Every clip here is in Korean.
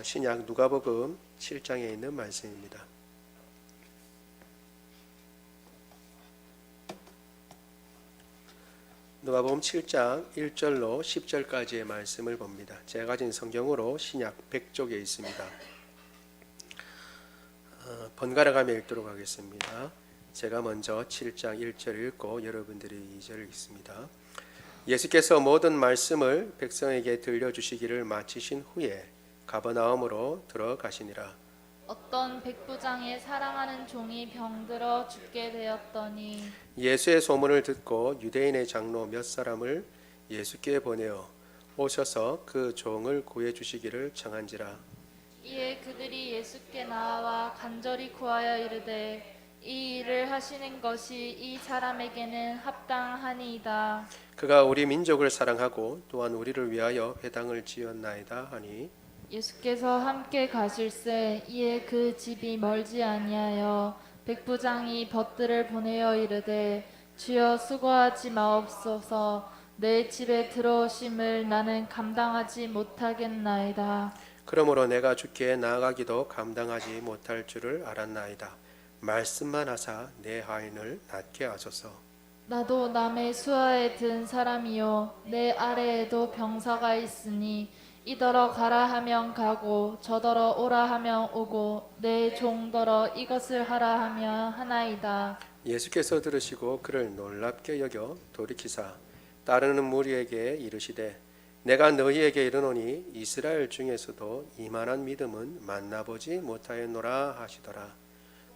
신약 누가복음 7장에 있는 말씀입니다. 누가복음 7장 1절로 10절까지의 말씀을 봅니다. 제가 가진 성경으로 신약 100쪽에 있습니다. 번갈아가며 읽도록 하겠습니다. 제가 먼저 7장 1절 읽고 여러분들이 2절 읽습니다. 예수께서 모든 말씀을 백성에게 들려주시기를 마치신 후에 가버나움으로 들어가시니라. 어떤 백부장의 사랑하는 종이 병들어 죽게 되었더니 예수의 소문을 듣고 유대인의 장로 몇 사람을 예수께 보내어 오셔서 그 종을 구해 주시기를 청한지라. 이에 그들이 예수께 나와 간절히 구하여 이르되 이 일을 하시는 것이 이 사람에게는 합당하니이다. 그가 우리 민족을 사랑하고 또한 우리를 위하여 회당을 지었나이다 하니 예수께서 함께 가실새 이에 그 집이 멀지 아니하여 백부장이 벗들을 보내어 이르되 주여 수고하지 마옵소서 내 집에 들어오심을 나는 감당하지 못하겠나이다. 그러므로 내가 주께 나아가기도 감당하지 못할 줄을 알았나이다. 말씀만 하사 내 하인을 낫게 하소서. 나도 남의 수하에 든 사람이요 내 아래에도 병사가 있으니 이더러 가라 하면 가고 저더러 오라 하면 오고 내 종더러 이것을 하라 하면 하나이다. 예수께서 들으시고 그를 놀랍게 여겨 돌이키사 따르는 무리에게 이르시되 내가 너희에게 이르노니 이스라엘 중에서도 이만한 믿음은 만나보지 못하였노라 하시더라.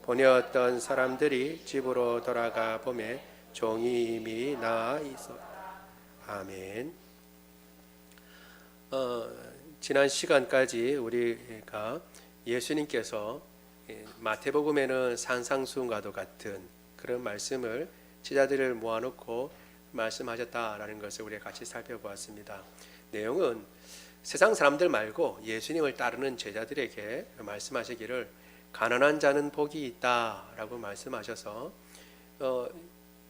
보니 어떤 사람들이 집으로 돌아가 보매 종이 이미 나아 있었다. 아멘. 지난 시간까지 우리가 예수님께서 마태복음에는 산상수훈과도 같은 그런 말씀을 제자들을 모아놓고 말씀하셨다라는 것을 우리가 같이 살펴보았습니다. 내용은 세상 사람들 말고 예수님을 따르는 제자들에게 말씀하시기를 가난한 자는 복이 있다라고 말씀하셔서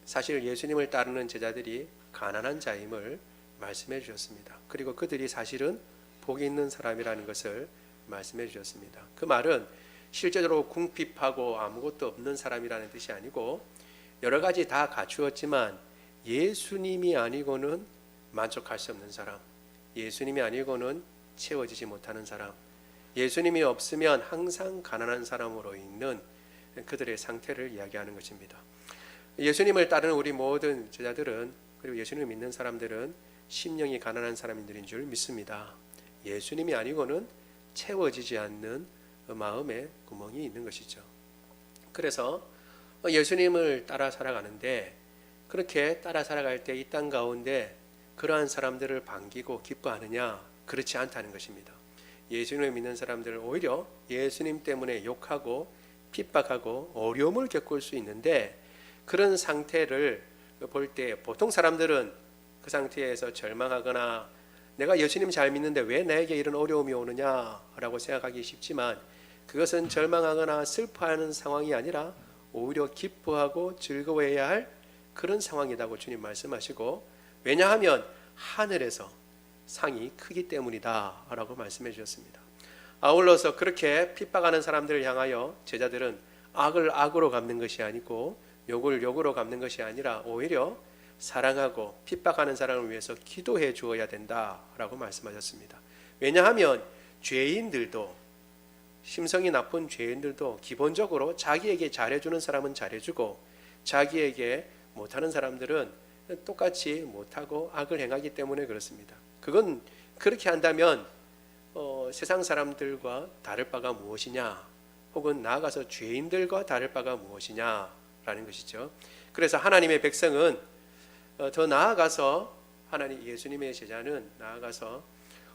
사실 예수님을 따르는 제자들이 가난한 자임을 말씀해 주셨습니다. 그리고 그들이 사실은 복이 있는 사람이라는 것을 말씀해 주셨습니다. 그 말은 실제로 궁핍하고 아무것도 없는 사람이라는 뜻이 아니고 여러 가지 다 갖추었지만 예수님이 아니고는 만족할 수 없는 사람, 예수님이 아니고는 채워지지 못하는 사람, 예수님이 없으면 항상 가난한 사람으로 있는 그들의 상태를 이야기하는 것입니다. 예수님을 따르는 우리 모든 제자들은 그리고 예수님을 믿는 사람들은 심령이 가난한 사람들인 줄 믿습니다. 예수님이 아니고는 채워지지 않는 마음에 구멍이 있는 것이죠. 그래서 예수님을 따라 살아가는데 그렇게 따라 살아갈 때 이 땅 가운데 그러한 사람들을 반기고 기뻐하느냐? 그렇지 않다는 것입니다. 예수님을 믿는 사람들은 오히려 예수님 때문에 욕하고 핍박하고 어려움을 겪을 수 있는데 그런 상태를 볼 때 보통 사람들은 그 상태에서 절망하거나 내가 예수님 잘 믿는데 왜 나에게 이런 어려움이 오느냐라고 생각하기 쉽지만 그것은 절망하거나 슬퍼하는 상황이 아니라 오히려 기뻐하고 즐거워해야 할 그런 상황이라고 주님 말씀하시고 왜냐하면 하늘에서 상이 크기 때문이다 라고 말씀해 주셨습니다. 아울러서 그렇게 핍박하는 사람들을 향하여 제자들은 악을 악으로 갚는 것이 아니고 욕을 욕으로 갚는 것이 아니라 오히려 사랑하고 핍박하는 사람을 위해서 기도해 주어야 된다라고 말씀하셨습니다. 왜냐하면 죄인들도 심성이 나쁜 죄인들도 기본적으로 자기에게 잘해주는 사람은 잘해주고 자기에게 못하는 사람들은 똑같이 못하고 악을 행하기 때문에 그렇습니다. 그건 그렇게 한다면 세상 사람들과 다를 바가 무엇이냐 혹은 나아가서 죄인들과 다를 바가 무엇이냐라는 것이죠. 그래서 하나님의 백성은 더 나아가서 하나님 예수님의 제자는 나아가서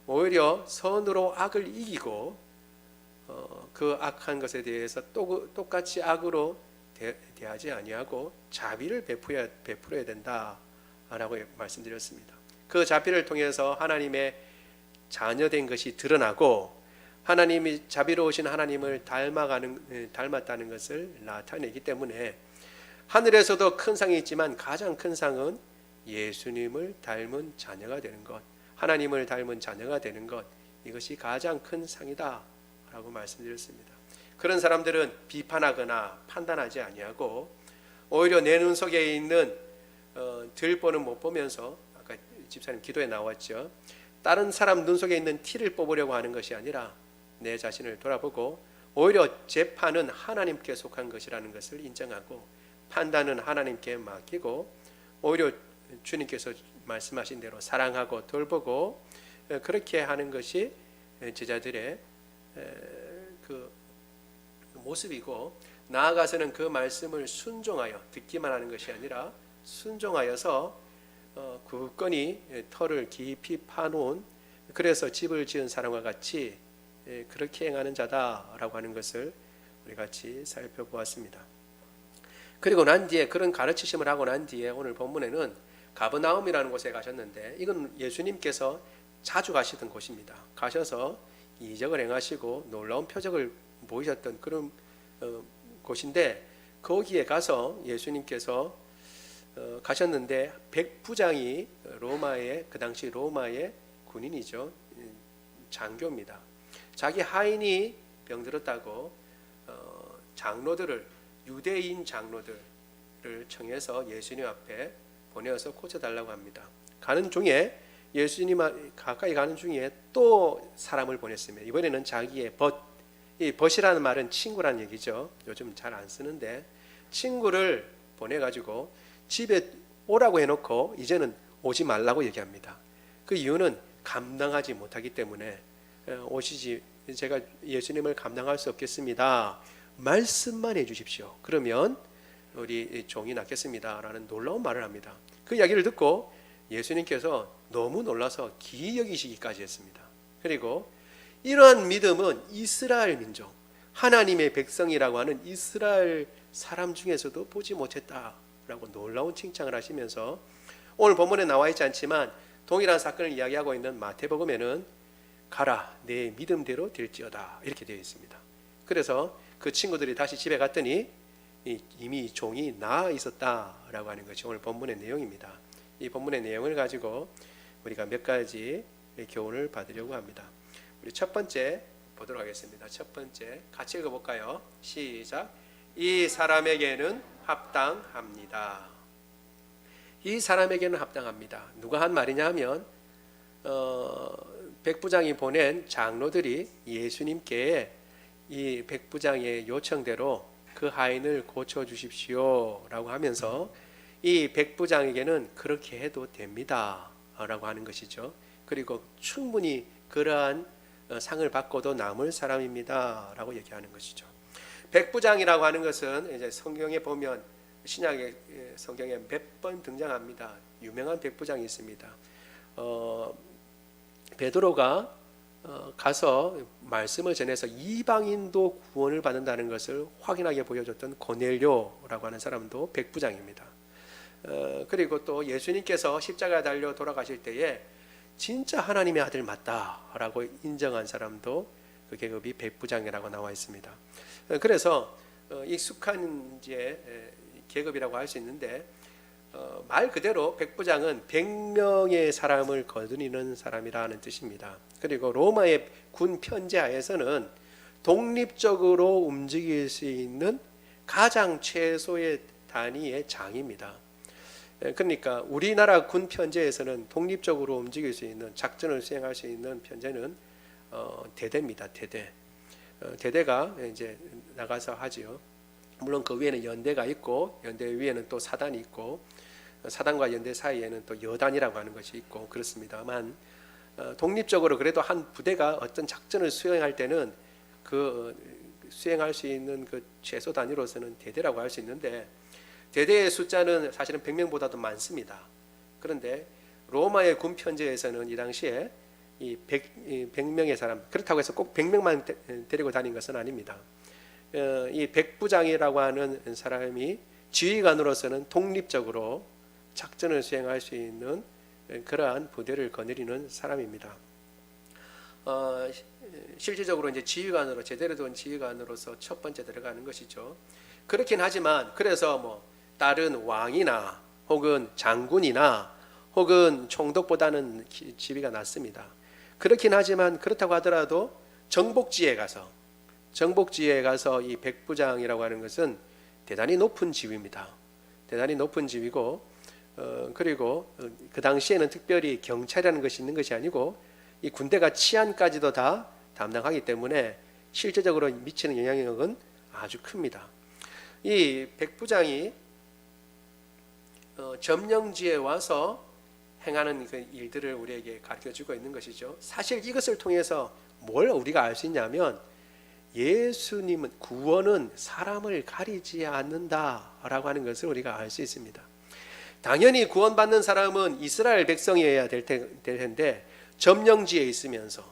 오히려 선으로 악을 이기고 그 악한 것에 대해서 똑같이 악으로 대하지 아니하고 자비를 베풀어야 된다라고 말씀드렸습니다. 그 자비를 통해서 하나님의 자녀된 것이 드러나고 하나님이 자비로우신 하나님을 닮았다는 것을 나타내기 때문에 하늘에서도 큰 상이 있지만 가장 큰 상은 예수님을 닮은 자녀가 되는 것, 하나님을 닮은 자녀가 되는 것, 이것이 가장 큰 상이다 라고 말씀드렸습니다. 그런 사람들은 비판하거나 판단하지 아니하고 오히려 내 눈 속에 있는 들보는 못 보면서, 아까 집사님 기도에 나왔죠, 다른 사람 눈 속에 있는 티를 뽑으려고 하는 것이 아니라 내 자신을 돌아보고 오히려 재판은 하나님께 속한 것이라는 것을 인정하고 판단은 하나님께 맡기고 오히려 주님께서 말씀하신 대로 사랑하고 돌보고 그렇게 하는 것이 제자들의 그 모습이고, 나아가서는 그 말씀을 순종하여 듣기만 하는 것이 아니라 순종하여서 굳건히 터를 깊이 파놓은, 그래서 집을 지은 사람과 같이 그렇게 행하는 자다라고 하는 것을 우리 같이 살펴보았습니다. 그리고 난 뒤에, 그런 가르치심을 하고 난 뒤에 오늘 본문에는 가버나움이라는 곳에 가셨는데, 이건 예수님께서 자주 가시던 곳입니다. 가셔서 이적을 행하시고 놀라운 표적을 보이셨던 그런 곳인데, 거기에 가서 예수님께서 가셨는데, 백부장이 로마의, 그 당시 로마의 군인이죠, 장교입니다. 자기 하인이 병들었다고 장로들을, 유대인 장로들을 청해서 예수님 앞에 보내어서 고쳐달라고 합니다. 가는 중에, 예수님 가까이 가는 중에 또 사람을 보냈습니다. 이번에는 자기의 이 벗이라는 말은 친구라는 얘기죠. 요즘 잘 안 쓰는데, 친구를 보내가지고 집에 오라고 해놓고 이제는 오지 말라고 얘기합니다. 그 이유는 감당하지 못하기 때문에, 오시지, 제가 예수님을 감당할 수 없겠습니다, 말씀만 해주십시오, 그러면 우리 종이 낫겠습니다 라는 놀라운 말을 합니다. 그 이야기를 듣고 예수님께서 너무 놀라서 기이여기시기까지 했습니다. 그리고 이러한 믿음은 이스라엘 민족, 하나님의 백성이라고 하는 이스라엘 사람 중에서도 보지 못했다라고 놀라운 칭찬을 하시면서, 오늘 본문에 나와 있지 않지만 동일한 사건을 이야기하고 있는 마태복음에는 가라, 내 믿음대로 될지어다 이렇게 되어 있습니다. 그래서 그 친구들이 다시 집에 갔더니 이미 종이 나아 있었다라고 하는 것이 오늘 본문의 내용입니다. 이 본문의 내용을 가지고 우리가 몇 가지 교훈을 받으려고 합니다. 우리 첫 번째 보도록 하겠습니다. 첫 번째 같이 읽어볼까요? 시작. 이 사람에게는 합당합니다. 이 사람에게는 합당합니다. 누가 한 말이냐 하면 백부장이 보낸 장로들이 예수님께 이 백부장의 요청대로 그 하인을 고쳐주십시오 라고 하면서 이 백부장에게는 그렇게 해도 됩니다 라고 하는 것이죠. 그리고 충분히 그러한 상을 받고도 남을 사람입니다 라고 얘기하는 것이죠. 백부장이라고 하는 것은 이제 성경에 보면, 신약의 성경에 몇 번 등장합니다. 유명한 백부장이 있습니다. 베드로가 가서 말씀을 전해서 이방인도 구원을 받는다는 것을 확인하게 보여줬던 고넬료라고 하는 사람도 백부장입니다. 그리고 또 예수님께서 십자가에 달려 돌아가실 때에 진짜 하나님의 아들 맞다라고 인정한 사람도 그 계급이 백부장이라고 나와 있습니다. 그래서 익숙한 이제 계급이라고 할 수 있는데, 말 그대로 백부장은 100명의 사람을 거느리는 사람이라는 뜻입니다. 그리고 로마의 군 편제하에서는 독립적으로 움직일 수 있는 가장 최소의 단위의 장입니다. 그러니까 우리나라 군 편제에서는 독립적으로 움직일 수 있는, 작전을 수행할 수 있는 편제는 대대입니다. 대대. 대대가 이제 나가서 하지요. 물론 그 위에는 연대가 있고, 연대 위에는 또 사단이 있고, 사단과 연대 사이에는 또 여단이라고 하는 것이 있고 그렇습니다만, 독립적으로 그래도 한 부대가 어떤 작전을 수행할 때는 그 수행할 수 있는 그 최소 단위로서는 대대라고 할 수 있는데, 대대의 숫자는 사실은 100명보다도 많습니다. 그런데 로마의 군 편제에서는 이 당시에 이 100명의 사람, 그렇다고 해서 꼭 100명만 데리고 다닌 것은 아닙니다. 이 백부장이라고 하는 사람이 지휘관으로서는 독립적으로 작전을 수행할 수 있는 그러한 부대를 거느리는 사람입니다. 실질적으로 이제 지휘관으로, 제대로 된 지휘관으로서 첫 번째 들어가는 것이죠. 그렇긴 하지만, 그래서 뭐 다른 왕이나 혹은 장군이나 혹은 총독보다는 지위가 낮습니다. 그렇긴 하지만 그렇다고 하더라도 정복지에 가서 이 백부장이라고 하는 것은 대단히 높은 지위입니다. 대단히 높은 지위고 그리고 그 당시에는 특별히 경찰이라는 것이 있는 것이 아니고 이 군대가 치안까지도 다 담당하기 때문에 실제적으로 미치는 영향력은 아주 큽니다. 이 백부장이 점령지에 와서 행하는 그 일들을 우리에게 가르쳐주고 있는 것이죠. 사실 이것을 통해서 뭘 우리가 알 수 있냐면 예수님은 구원은 사람을 가리지 않는다라고 하는 것을 우리가 알 수 있습니다. 당연히 구원받는 사람은 이스라엘 백성이어야 될 텐데 점령지에 있으면서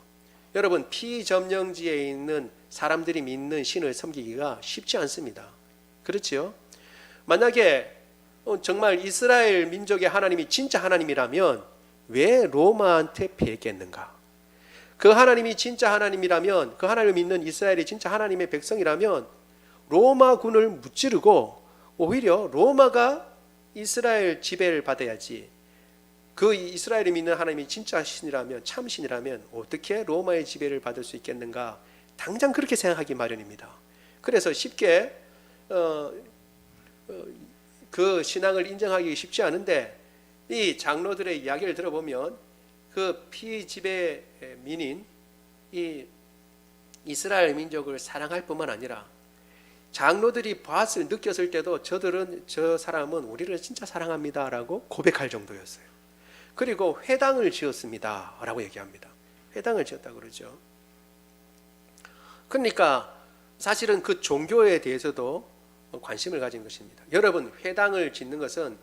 여러분 피점령지에 있는 사람들이 믿는 신을 섬기기가 쉽지 않습니다. 그렇지요? 만약에 정말 이스라엘 민족의 하나님이 진짜 하나님이라면 왜 로마한테 피했겠는가? 그 하나님이 진짜 하나님이라면, 그 하나님을 믿는 이스라엘이 진짜 하나님의 백성이라면 로마군을 무찌르고 오히려 로마가 이스라엘 지배를 받아야지. 그 이스라엘이 믿는 하나님이 진짜 신이라면, 참 신이라면 어떻게 로마의 지배를 받을 수 있겠는가? 당장 그렇게 생각하기 마련입니다. 그래서 쉽게 그 신앙을 인정하기 쉽지 않은데 이 장로들의 이야기를 들어보면 그 피지배 민인 이 이스라엘 민족을 사랑할 뿐만 아니라 장로들이 느꼈을 때도 저 사람은 우리를 진짜 사랑합니다라고 고백할 정도였어요. 그리고 회당을 지었습니다라고 얘기합니다. 회당을 지었다 그러죠. 그러니까 사실은 그 종교에 대해서도 관심을 가진 것입니다. 여러분, 회당을 짓는 것은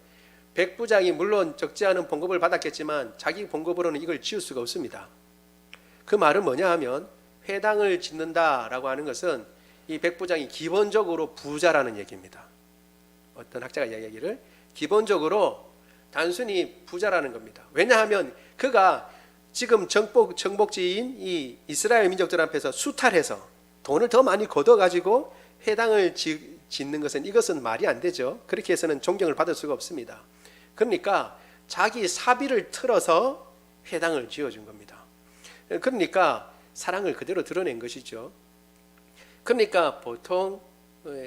백부장이 물론 적지 않은 봉급을 받았겠지만 자기 봉급으로는 이걸 지을 수가 없습니다. 그 말은 뭐냐 하면 회당을 짓는다라고 하는 것은 이 백부장이 기본적으로 부자라는 얘기입니다. 어떤 학자가 이야기하기를 기본적으로 단순히 부자라는 겁니다. 왜냐하면 그가 지금 정복지인 이 이스라엘 민족들 앞에서 수탈해서 돈을 더 많이 걷어가지고 회당을 짓는 것은 이것은 말이 안 되죠. 그렇게 해서는 존경을 받을 수가 없습니다. 그러니까 자기 사비를 틀어서 회당을 지어준 겁니다. 그러니까 사랑을 그대로 드러낸 것이죠. 그러니까 보통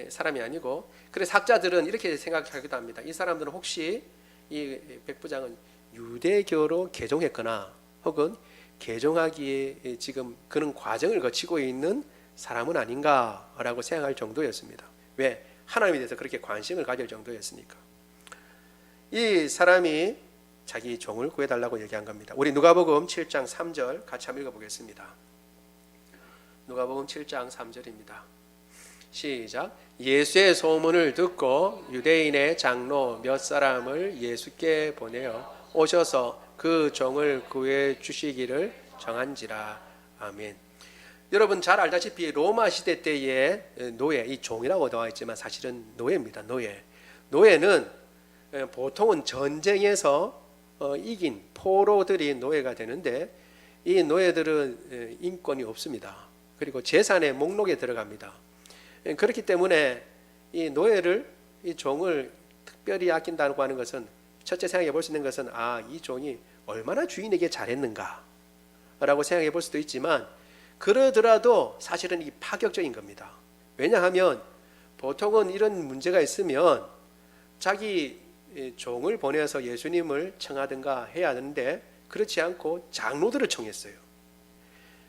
사람이 아니고, 그래서 학자들은 이렇게 생각하기도 합니다. 이 사람들은 혹시 이 백부장은 유대교로 개종했거나 혹은 개종하기에 지금 그런 과정을 거치고 있는 사람은 아닌가라고 생각할 정도였습니다. 왜? 하나님에 대해서 그렇게 관심을 가질 정도였으니까. 이 사람이 자기 종을 구해달라고 얘기한 겁니다. 우리 누가복음 7장 3절 같이 한번 읽어보겠습니다. 누가복음 7장 3절입니다. 시작. 예수의 소문을 듣고 유대인의 장로 몇 사람을 예수께 보내어 오셔서 그 종을 구해 주시기를 정한지라. 아멘. 여러분 잘 알다시피 로마 시대 때의 노예, 이 종이라고 나와 있지만 사실은 노예입니다. 노예는 보통은 전쟁에서 이긴 포로들이 노예가 되는데 이 노예들은 인권이 없습니다. 그리고 재산의 목록에 들어갑니다. 그렇기 때문에 이 노예를, 이 종을 특별히 아낀다고 하는 것은 첫째 생각해 볼 수 있는 것은 이 종이 얼마나 주인에게 잘했는가 라고 생각해 볼 수도 있지만 그러더라도 사실은 이 파격적인 겁니다. 왜냐하면 보통은 이런 문제가 있으면 자기 종을 보내서 예수님을 청하든가 해야 하는데 그렇지 않고 장로들을 청했어요.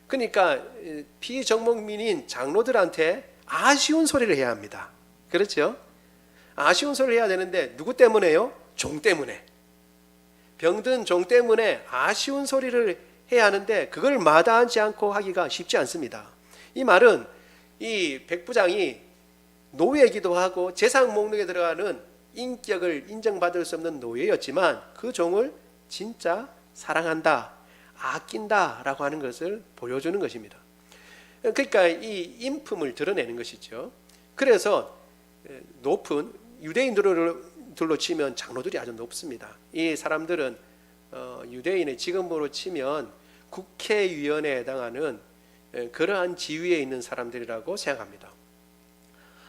그러니까 피정복민인 장로들한테 아쉬운 소리를 해야 합니다. 그렇죠? 아쉬운 소리를 해야 되는데 누구 때문에요? 종 때문에. 병든 종 때문에 아쉬운 소리를 해야 하는데 그걸 마다하지 않고 하기가 쉽지 않습니다. 이 말은 이 백부장이 노예이기도 하고 재산 목록에 들어가는 인격을 인정받을 수 없는 노예였지만 그 종을 진짜 사랑한다, 아낀다라고 하는 것을 보여주는 것입니다. 그러니까 이 인품을 드러내는 것이죠. 그래서 높은 유대인들로 치면 장로들이 아주 높습니다. 이 사람들은 유대인의 지금으로 치면 국회의원에 해당하는 그러한 지위에 있는 사람들이라고 생각합니다.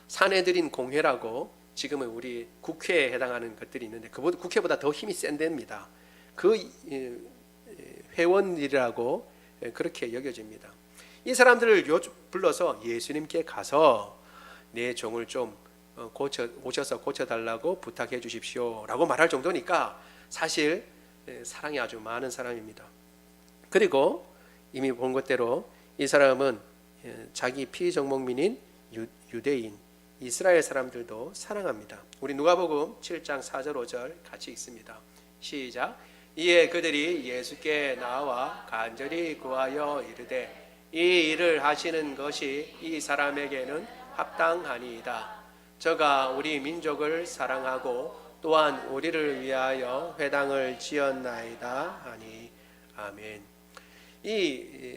산헤드린 공회라고 지금은 우리 국회에 해당하는 것들이 있는데 국회보다 더 힘이 센 데입니다. 그 회원이라고 그렇게 여겨집니다. 이 사람들을 불러서 예수님께 가서 내 종을 좀 오셔서 고쳐달라고 부탁해 주십시오 라고 말할 정도니까 사실 사랑이 아주 많은 사람입니다. 그리고 이미 본 것대로 이 사람은 자기 피정복민인 유대인 이스라엘 사람들도 사랑합니다. 우리 누가복음 7장 4절 5절 같이 읽습니다. 시작. 이에 그들이 예수께 나와 간절히 구하여 이르되 이 일을 하시는 것이 이 사람에게는 합당하니이다. 저가 우리 민족을 사랑하고 또한 우리를 위하여 회당을 지었나이다 하니. 아멘.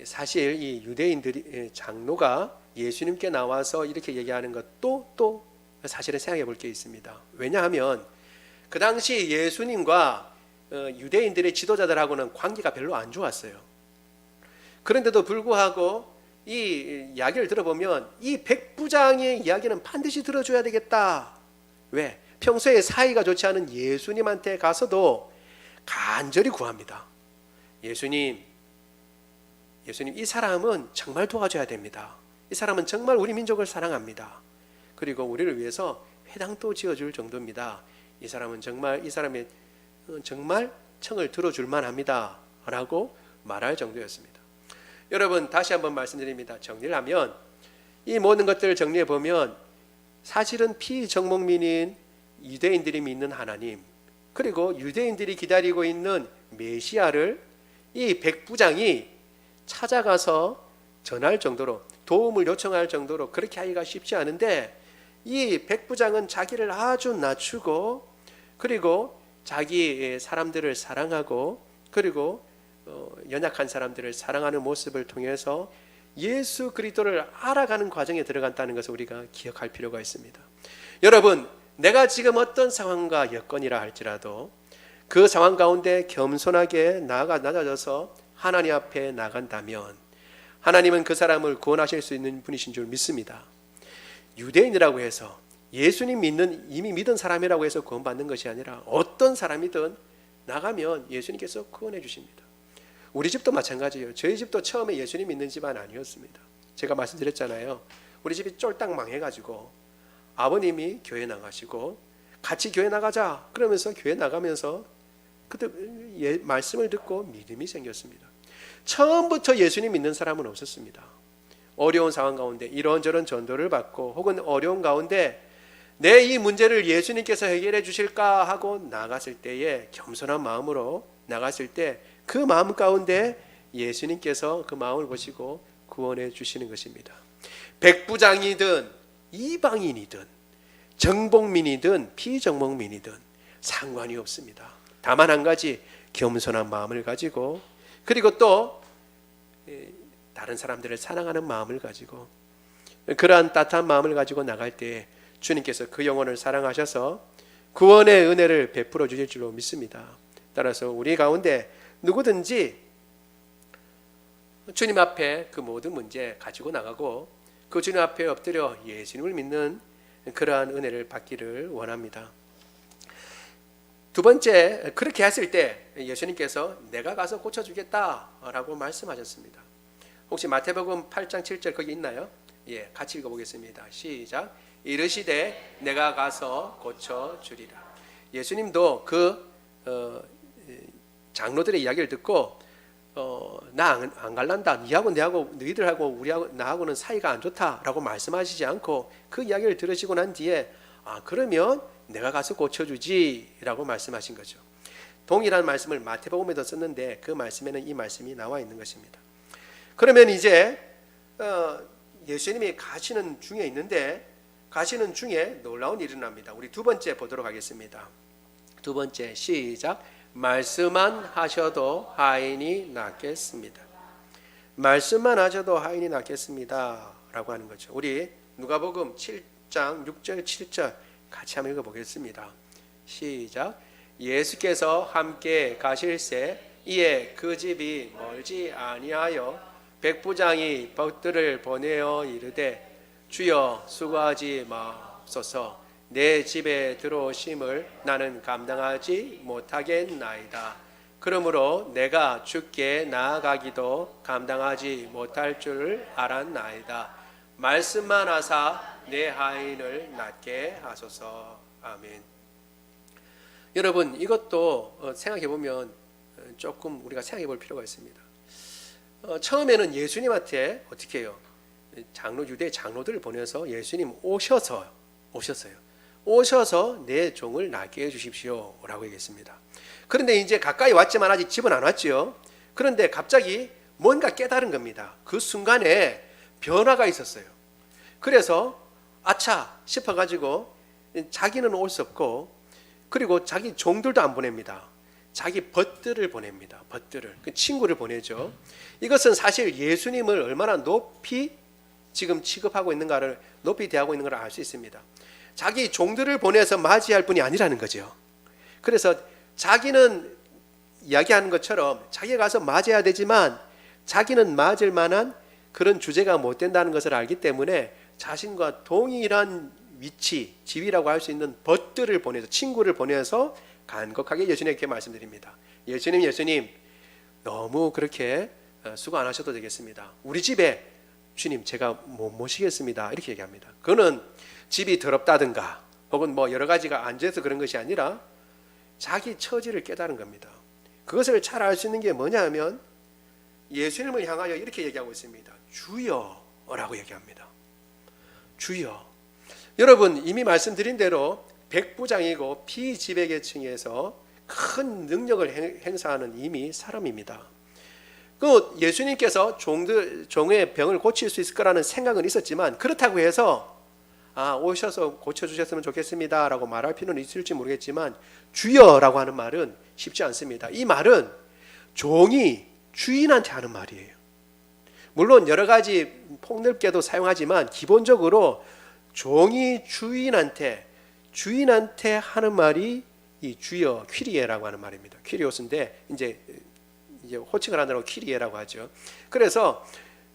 사실 이 유대인들이 장로가 예수님께 나와서 이렇게 얘기하는 것도 또 사실은 생각해 볼 게 있습니다. 왜냐하면 그 당시 예수님과 유대인들의 지도자들하고는 관계가 별로 안 좋았어요. 그런데도 불구하고 이 이야기를 들어보면 이 백부장의 이야기는 반드시 들어줘야 되겠다. 왜? 평소에 사이가 좋지 않은 예수님한테 가서도 간절히 구합니다. 예수님, 이 사람은 정말 도와줘야 됩니다. 이 사람은 정말 우리 민족을 사랑합니다. 그리고 우리를 위해서 회당도 지어줄 정도입니다. 이 사람은 정말 청을 들어줄 만합니다 라고 말할 정도였습니다. 여러분, 다시 한번 말씀드립니다. 정리를 하면 이 모든 것들을 정리해 보면 사실은 피정복민인 유대인들이 믿는 하나님, 그리고 유대인들이 기다리고 있는 메시아를 이 백부장이 찾아가서 전할 정도로, 도움을 요청할 정도로 그렇게 하기가 쉽지 않은데, 이 백부장은 자기를 아주 낮추고, 그리고 자기 사람들을 사랑하고, 그리고 연약한 사람들을 사랑하는 모습을 통해서 예수 그리스도를 알아가는 과정에 들어간다는 것을 우리가 기억할 필요가 있습니다. 여러분, 내가 지금 어떤 상황과 여건이라 할지라도 그 상황 가운데 겸손하게 낮아져서 하나님 앞에 나간다면 하나님은 그 사람을 구원하실 수 있는 분이신 줄 믿습니다. 유대인이라고 해서 예수님 이미 믿은 사람이라고 해서 구원받는 것이 아니라 어떤 사람이든 나가면 예수님께서 구원해 주십니다. 우리 집도 마찬가지예요. 저희 집도 처음에 예수님 믿는 집안 아니었습니다. 제가 말씀드렸잖아요. 우리 집이 쫄딱 망해가지고 아버님이 교회 나가시고 같이 교회 나가자 그러면서 교회 나가면서 그때 말씀을 듣고 믿음이 생겼습니다. 처음부터 예수님 믿는 사람은 없었습니다. 어려운 상황 가운데 이런저런 전도를 받고 혹은 어려운 가운데 내 이 문제를 예수님께서 해결해 주실까 하고 나갔을 때에 겸손한 마음으로 나갔을 때 그 마음 가운데 예수님께서 그 마음을 보시고 구원해 주시는 것입니다. 백부장이든 이방인이든 정복민이든 피정복민이든 상관이 없습니다. 다만 한 가지, 겸손한 마음을 가지고, 그리고 또 다른 사람들을 사랑하는 마음을 가지고, 그러한 따뜻한 마음을 가지고 나갈 때 주님께서 그 영혼을 사랑하셔서 구원의 은혜를 베풀어 주실 줄로 믿습니다. 따라서 우리 가운데 누구든지 주님 앞에 그 모든 문제 가지고 나가고 그 주님 앞에 엎드려 예수님을 믿는 그러한 은혜를 받기를 원합니다. 두 번째, 그렇게 했을 때 예수님께서 내가 가서 고쳐주겠다라고 말씀하셨습니다. 혹시 마태복음 8장 7절 거기 있나요? 예, 같이 읽어보겠습니다. 시작. 이르시되 내가 가서 고쳐주리라. 예수님도 그 장로들의 이야기를 듣고 나 안 갈란다, 니하고 내하고 너희들하고 나하고는 사이가 안 좋다라고 말씀하시지 않고 그 이야기를 들으시고 난 뒤에 그러면 내가 가서 고쳐주지라고 말씀하신 거죠. 동일한 말씀을 마태복음에도 썼는데 그 말씀에는 이 말씀이 나와 있는 것입니다. 그러면 이제 예수님이 가시는 중에 있는데 가시는 중에 놀라운 일이 납니다. 우리 두 번째 보도록 하겠습니다. 두 번째, 시작. 말씀만 하셔도 하인이 낫겠습니다. 말씀만 하셔도 하인이 낫겠습니다 라고 하는 거죠. 우리 누가복음 7장 6절 7절 같이 한번 읽어보겠습니다. 시작. 예수께서 함께 가실새 이에 그 집이 멀지 아니하여 백부장이 벗들을 보내어 이르되 주여 수고하지 마옵소서. 내 집에 들어오심을 나는 감당하지 못하겠나이다. 그러므로 내가 주께 나아가기도 감당하지 못할 줄 알았나이다. 말씀만 하사 내 하인을 낫게 하소서. 아멘. 여러분, 이것도 생각해 보면 조금 우리가 생각해 볼 필요가 있습니다. 처음에는 예수님한테 어떻게 해요? 유대 장로들을 보내서 예수님 오셔서요. 오셔서 내 종을 낫게 해 주십시오라고 얘기했습니다. 그런데 이제 가까이 왔지만 아직 집은 안 왔죠. 그런데 갑자기 뭔가 깨달은 겁니다. 그 순간에 변화가 있었어요. 그래서 아차 싶어가지고 자기는 올 수 없고, 그리고 자기 종들도 안 보냅니다. 자기 벗들을 보냅니다. 벗들을, 그 친구를 보내죠. 이것은 사실 예수님을 얼마나 높이 지금 취급하고 있는가를, 높이 대하고 있는 걸 알 수 있습니다. 자기 종들을 보내서 맞이할 분이 아니라는 거죠. 그래서 자기는 이야기하는 것처럼 자기가 가서 맞아야 되지만 자기는 맞을 만한 그런 주제가 못 된다는 것을 알기 때문에 자신과 동일한 위치, 지위라고 할 수 있는 벗들을 보내서, 친구를 보내서 간곡하게 예수님께 말씀드립니다. 예수님, 너무 그렇게 수고 안 하셔도 되겠습니다. 우리 집에 주님 제가 못 모시겠습니다. 이렇게 얘기합니다. 그거는 집이 더럽다든가 혹은 뭐 여러 가지가 안 돼서 그런 것이 아니라 자기 처지를 깨달은 겁니다. 그것을 잘 알 수 있는 게 뭐냐 하면 예수님을 향하여 이렇게 얘기하고 있습니다. 주여라고 얘기합니다. 주여. 여러분, 이미 말씀드린 대로 백부장이고 피지배계층에서 큰 능력을 행사하는 이미 사람입니다. 그 예수님께서 종의 병을 고칠 수 있을 거라는 생각은 있었지만, 그렇다고 해서 오셔서 고쳐주셨으면 좋겠습니다 라고 말할 필요는 있을지 모르겠지만, 주여라고 하는 말은 쉽지 않습니다. 이 말은 종이 주인한테 하는 말이에요. 물론 여러 가지 폭넓게도 사용하지만 기본적으로 종이 주인한테 하는 말이 이 주여, 퀴리에라고 하는 말입니다. 퀴리오스인데 이제 호칭을 하느라고 퀴리에라고 하죠. 그래서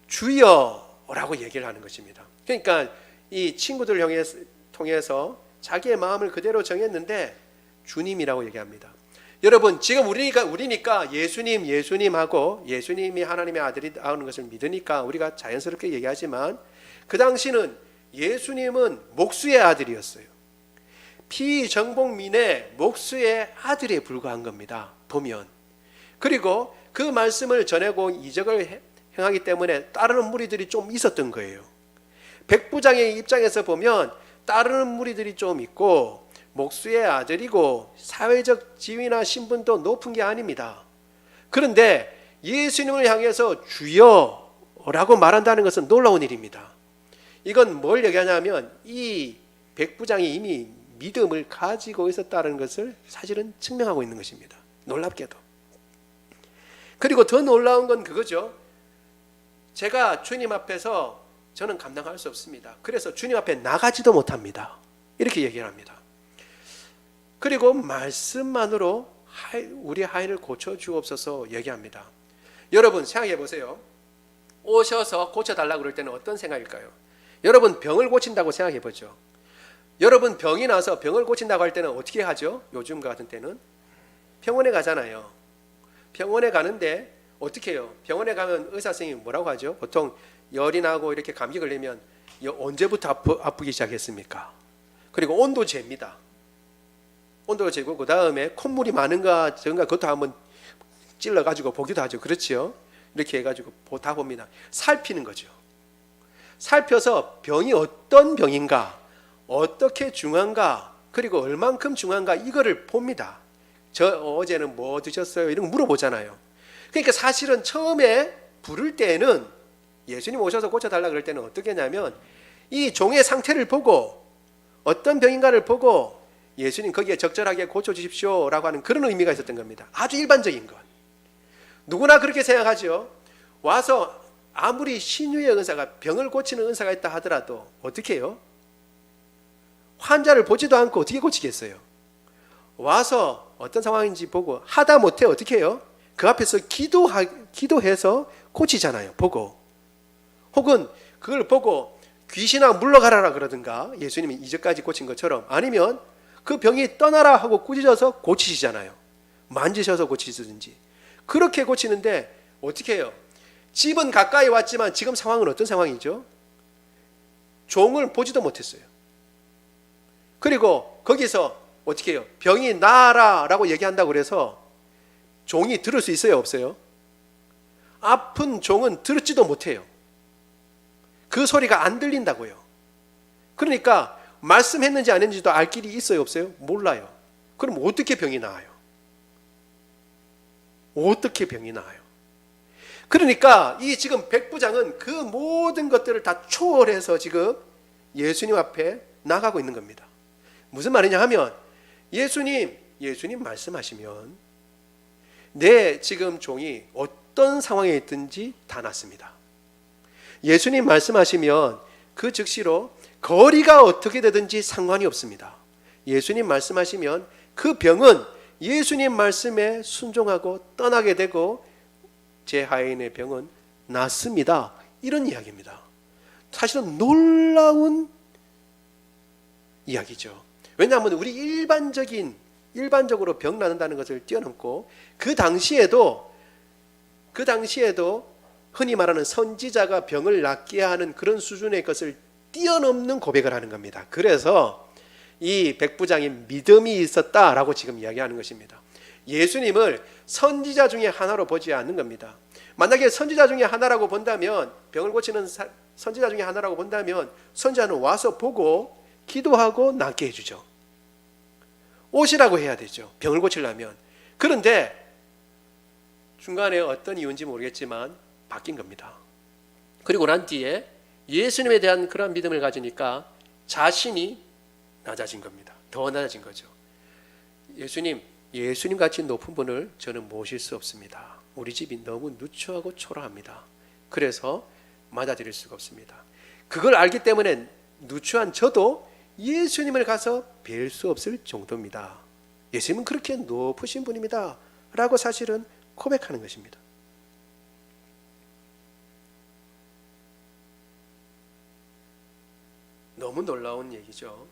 주여라고 얘기를 하는 것입니다. 그러니까 이 친구들을 통해서 자기의 마음을 그대로 정했는데 주님이라고 얘기합니다. 여러분, 지금 우리니까 예수님하고 예수님이 하나님의 아들이라는 것을 믿으니까 우리가 자연스럽게 얘기하지만, 그 당시는 예수님은 목수의 아들이었어요. 피정복민의 목수의 아들에 불과한 겁니다. 보면. 그리고 그 말씀을 전하고 이적을 행하기 때문에 따르는 무리들이 좀 있었던 거예요. 백부장의 입장에서 보면 따르는 무리들이 좀 있고, 목수의 아들이고 사회적 지위나 신분도 높은 게 아닙니다. 그런데 예수님을 향해서 주여라고 말한다는 것은 놀라운 일입니다. 이건 뭘 얘기하냐면 이 백부장이 이미 믿음을 가지고 있었다는 것을 사실은 증명하고 있는 것입니다. 놀랍게도. 그리고 더 놀라운 건 그거죠. 제가 주님 앞에서 저는 감당할 수 없습니다. 그래서 주님 앞에 나가지도 못합니다. 이렇게 얘기를 합니다. 그리고 말씀만으로 우리 하인을 고쳐주옵소서 얘기합니다. 여러분 생각해 보세요. 오셔서 고쳐달라고 그럴 때는 어떤 생각일까요? 여러분 병을 고친다고 생각해 보죠. 여러분 병이 나서 병을 고친다고 할 때는 어떻게 하죠? 요즘 같은 때는 병원에 가잖아요. 병원에 가는데 어떻게 해요? 병원에 가면 의사 선생님이 뭐라고 하죠? 보통 열이 나고 이렇게 감기 걸리면 언제부터 아프기 시작했습니까? 그리고 온도 잽니다. 온도를 재고 그 다음에 콧물이 많은가 적은가 그것도 한번 찔러가지고 보기도 하죠. 그렇죠? 이렇게 해가지고 다 봅니다. 살피는 거죠. 살펴서 병이 어떤 병인가, 어떻게 중한가, 그리고 얼만큼 중한가 이거를 봅니다. 어제는 뭐 드셨어요? 이런 거 물어보잖아요. 그러니까 사실은 처음에 부를 때는 예수님 오셔서 고쳐달라 그럴 때는 어떻게 했냐면 이 종의 상태를 보고 어떤 병인가를 보고 예수님 거기에 적절하게 고쳐주십시오 라고 하는 그런 의미가 있었던 겁니다. 아주 일반적인 것. 누구나 그렇게 생각하죠. 와서 아무리 신유의 은사가, 병을 고치는 은사가 있다 하더라도 어떻게 해요? 환자를 보지도 않고 어떻게 고치겠어요? 와서 어떤 상황인지 보고 하다 못해 어떻게 해요? 그 앞에서 기도해서 고치잖아요. 보고. 혹은 그걸 보고 귀신아 물러가라라 그러든가, 예수님이 이제까지 고친 것처럼, 아니면 그 병이 떠나라 하고 꾸짖어서 고치시잖아요. 만지셔서 고치시든지 그렇게 고치는데 어떻게 해요? 집은 가까이 왔지만 지금 상황은 어떤 상황이죠? 종을 보지도 못했어요. 그리고 거기서 어떻게 해요? 병이 나아라 라고 얘기한다고 그래서 종이 들을 수 있어요? 없어요? 아픈 종은 들지도 못해요. 그 소리가 안 들린다고요. 그러니까 말씀했는지 안 했는지도 알 길이 있어요? 없어요? 몰라요. 그럼 어떻게 병이 나아요? 어떻게 병이 나아요? 그러니까 이 지금 백부장은 그 모든 것들을 다 초월해서 지금 예수님 앞에 나가고 있는 겁니다. 무슨 말이냐 하면 예수님 말씀하시면 내 지금 종이 어떤 상황에 있든지 다 낫습니다. 예수님 말씀하시면 그 즉시로 거리가 어떻게 되든지 상관이 없습니다. 예수님 말씀하시면 그 병은 예수님 말씀에 순종하고 떠나게 되고 제 하인의 병은 낫습니다. 이런 이야기입니다. 사실은 놀라운 이야기죠. 왜냐하면 우리 일반적으로 병 낫는다는 것을 뛰어넘고 그 당시에도 흔히 말하는 선지자가 병을 낫게 하는 그런 수준의 것을 뛰어넘는 고백을 하는 겁니다. 그래서 이 백부장이 믿음이 있었다라고 지금 이야기하는 것입니다. 예수님을 선지자 중에 하나로 보지 않는 겁니다. 만약에 선지자 중에 하나라고 본다면, 병을 고치는 선지자 중에 하나라고 본다면 선지자는 와서 보고 기도하고 낫게 해주죠. 오시라고 해야 되죠. 병을 고치려면. 그런데 중간에 어떤 이유인지 모르겠지만 바뀐 겁니다. 그리고 난 뒤에 예수님에 대한 그런 믿음을 가지니까 자신이 낮아진 겁니다. 더 낮아진 거죠. 예수님 같이 높은 분을 저는 모실 수 없습니다. 우리 집이 너무 누추하고 초라합니다. 그래서 맞아들일 수가 없습니다. 그걸 알기 때문에 누추한 저도 예수님을 가서 뵐 수 없을 정도입니다. 예수님은 그렇게 높으신 분입니다 라고 사실은 고백하는 것입니다. 너무 놀라운 얘기죠.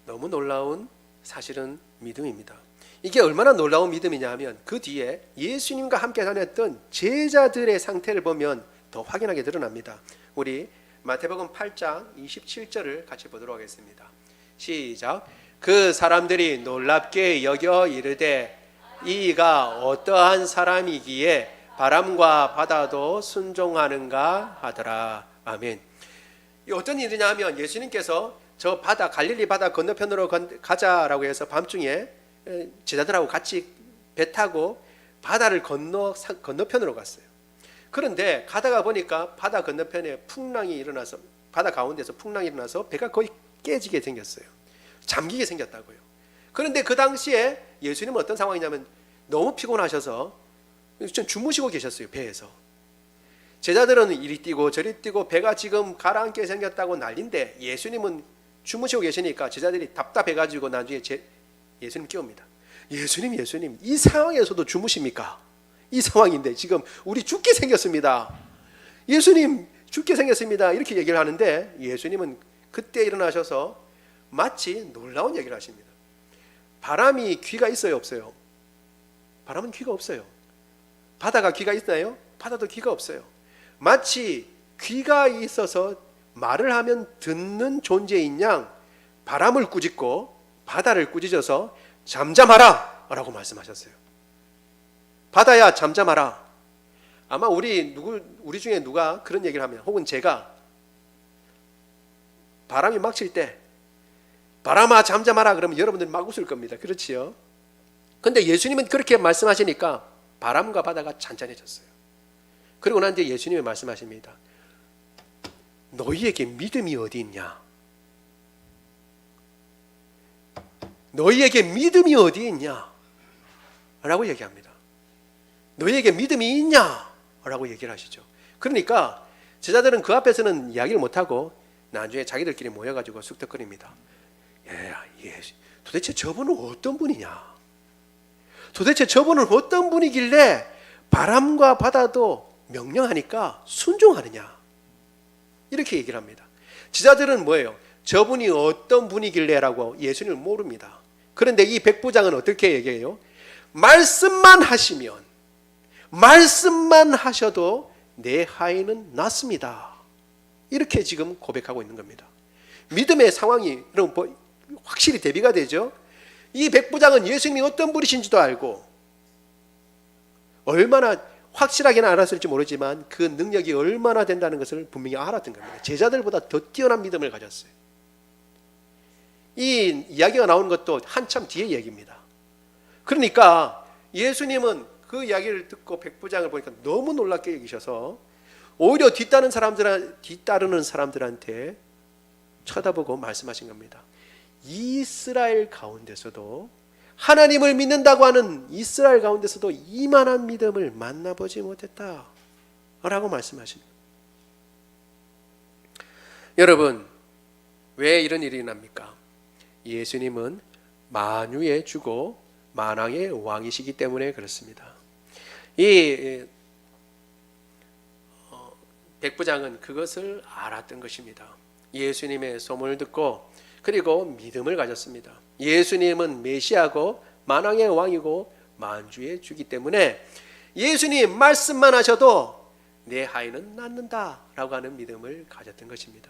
너무 놀라운 사실은 믿음입니다. 이게 얼마나 놀라운 믿음이냐 하면 그 뒤에 예수님과 함께 다녔던 제자들의 상태를 보면 더 확연하게 드러납니다. 우리 마태복음 8장 27절을 같이 보도록 하겠습니다. 시작. 그 사람들이 놀랍게 여겨 이르되 이가 어떠한 사람이기에 바람과 바다도 순종하는가 하더라. 아멘. 이 어떤 일이냐 하면 예수님께서 저 바다, 갈릴리 바다 건너편으로 가자라고 해서 밤중에 제자들하고 같이 배 타고 바다를 건너편으로 갔어요. 그런데 가다가 보니까 바다 건너편에 풍랑이 일어나서, 바다 가운데서 풍랑이 일어나서 배가 거의 깨지게 생겼어요. 잠기게 생겼다고요. 그런데 그 당시에 예수님은 어떤 상황이냐면 너무 피곤하셔서 주무시고 계셨어요. 배에서. 제자들은 이리 뛰고 저리 뛰고 배가 지금 가라앉게 생겼다고 난린데 예수님은 주무시고 계시니까 제자들이 답답해가지고 나중에 예수님 깨웁니다. 예수님 이 상황에서도 주무십니까? 이 상황인데 지금 우리 죽게 생겼습니다. 예수님 죽게 생겼습니다. 이렇게 얘기를 하는데 예수님은 그때 일어나셔서 마치 놀라운 얘기를 하십니다. 바람이 귀가 있어요? 없어요? 바람은 귀가 없어요. 바다가 귀가 있나요? 바다도 귀가 없어요. 마치 귀가 있어서 말을 하면 듣는 존재인 양 바람을 꾸짖고 바다를 꾸짖어서 잠잠하라 라고 말씀하셨어요. 바다야 잠잠하라. 아마 우리 중에 누가 그런 얘기를 하면, 혹은 제가 바람이 막 칠 때 바람아 잠잠하라 그러면 여러분들 막 웃을 겁니다. 그렇지요? 근데 예수님은 그렇게 말씀하시니까 바람과 바다가 잔잔해졌어요. 그리고 난 뒤에 예수님이 말씀하십니다. 너희에게 믿음이 어디 있냐? 너희에게 믿음이 어디 있냐? 라고 얘기합니다. 너희에게 믿음이 있냐? 라고 얘기를 하시죠. 그러니까 제자들은 그 앞에서는 이야기를 못하고 나중에 자기들끼리 모여가지고 쑥덕거립니다. 도대체 저분은 어떤 분이냐? 도대체 저분은 어떤 분이길래 바람과 바다도 명령하니까 순종하느냐? 이렇게 얘기를 합니다. 제자들은 뭐예요? 저분이 어떤 분이길래 라고 예수님을 모릅니다. 그런데 이 백부장은 어떻게 얘기해요? 말씀만 하시면, 말씀만 하셔도 내 하인은 낫습니다. 이렇게 지금 고백하고 있는 겁니다. 믿음의 상황이 여러분 확실히 대비가 되죠. 이 백부장은 예수님이 어떤 분이신지도 알고 얼마나 확실하게는 알았을지 모르지만 그 능력이 얼마나 된다는 것을 분명히 알았던 겁니다. 제자들보다 더 뛰어난 믿음을 가졌어요. 이 이야기가 나오는 것도 한참 뒤의 얘기입니다. 그러니까 예수님은 그 이야기를 듣고 백부장을 보니까 너무 놀랍게 여기셔서 오히려 뒤따르는 사람들한테 쳐다보고 말씀하신 겁니다. 이스라엘 가운데서도, 하나님을 믿는다고 하는 이스라엘 가운데서도 이만한 믿음을 만나보지 못했다 라고 말씀하십니다. 여러분, 왜 이런 일이 납니까? 예수님은 만유의 주고 만왕의 왕이시기 때문에 그렇습니다. 이 백부장은 그것을 알았던 것입니다. 예수님의 소문을 듣고 그리고 믿음을 가졌습니다. 예수님은 메시아고 만왕의 왕이고 만주의 주기 때문에 예수님 말씀만 하셔도 내 하인은 낫는다라고 하는 믿음을 가졌던 것입니다.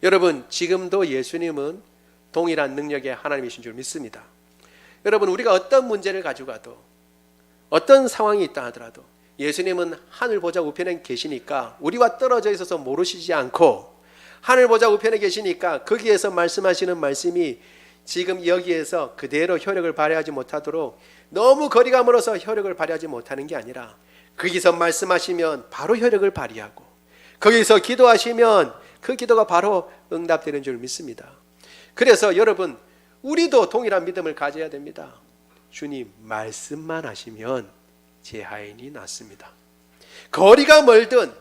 여러분, 지금도 예수님은 동일한 능력의 하나님이신 줄 믿습니다. 여러분, 우리가 어떤 문제를 가지고 가도, 어떤 상황이 있다 하더라도 예수님은 하늘 보좌 우편에 계시니까 우리와 떨어져 있어서 모르시지 않고, 하늘 보좌 우편에 계시니까 거기에서 말씀하시는 말씀이 지금 여기에서 그대로 효력을 발휘하지 못하도록 너무 거리가 멀어서 효력을 발휘하지 못하는 게 아니라, 거기서 말씀하시면 바로 효력을 발휘하고, 거기서 기도하시면 그 기도가 바로 응답되는 줄 믿습니다. 그래서 여러분, 우리도 동일한 믿음을 가져야 됩니다. 주님 말씀만 하시면 제 하인이 낫습니다. 거리가 멀든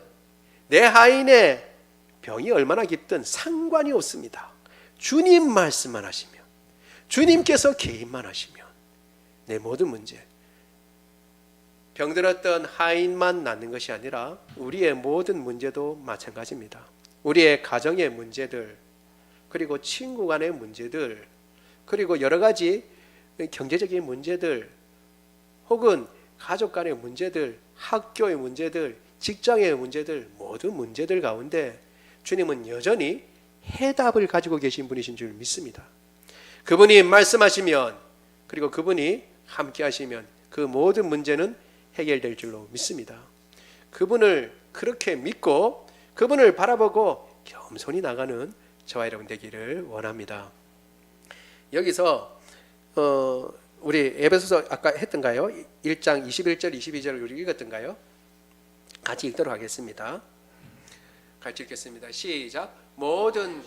내 하인의 병이 얼마나 깊든 상관이 없습니다. 주님 말씀만 하시면, 주님께서 개입만 하시면 내 모든 문제, 병들었던 하인만 낫는 것이 아니라 우리의 모든 문제도 마찬가지입니다. 우리의 가정의 문제들, 그리고 친구 간의 문제들, 그리고 여러 가지 경제적인 문제들, 혹은 가족 간의 문제들, 학교의 문제들, 직장의 문제들, 모든 문제들 가운데 주님은 여전히 해답을 가지고 계신 분이신 줄 믿습니다. 그분이 말씀하시면, 그리고 그분이 함께 하시면 그 모든 문제는 해결될 줄로 믿습니다. 그분을 그렇게 믿고 그분을 바라보고 겸손히 나가는 저와 여러분 되기를 원합니다. 여기서 우리 에베소서 아까 했던가요? 1장 21절 22절을 우리 읽었던가요? 같이 읽도록 하겠습니다. 같이 읽겠습니다. 시작. 모든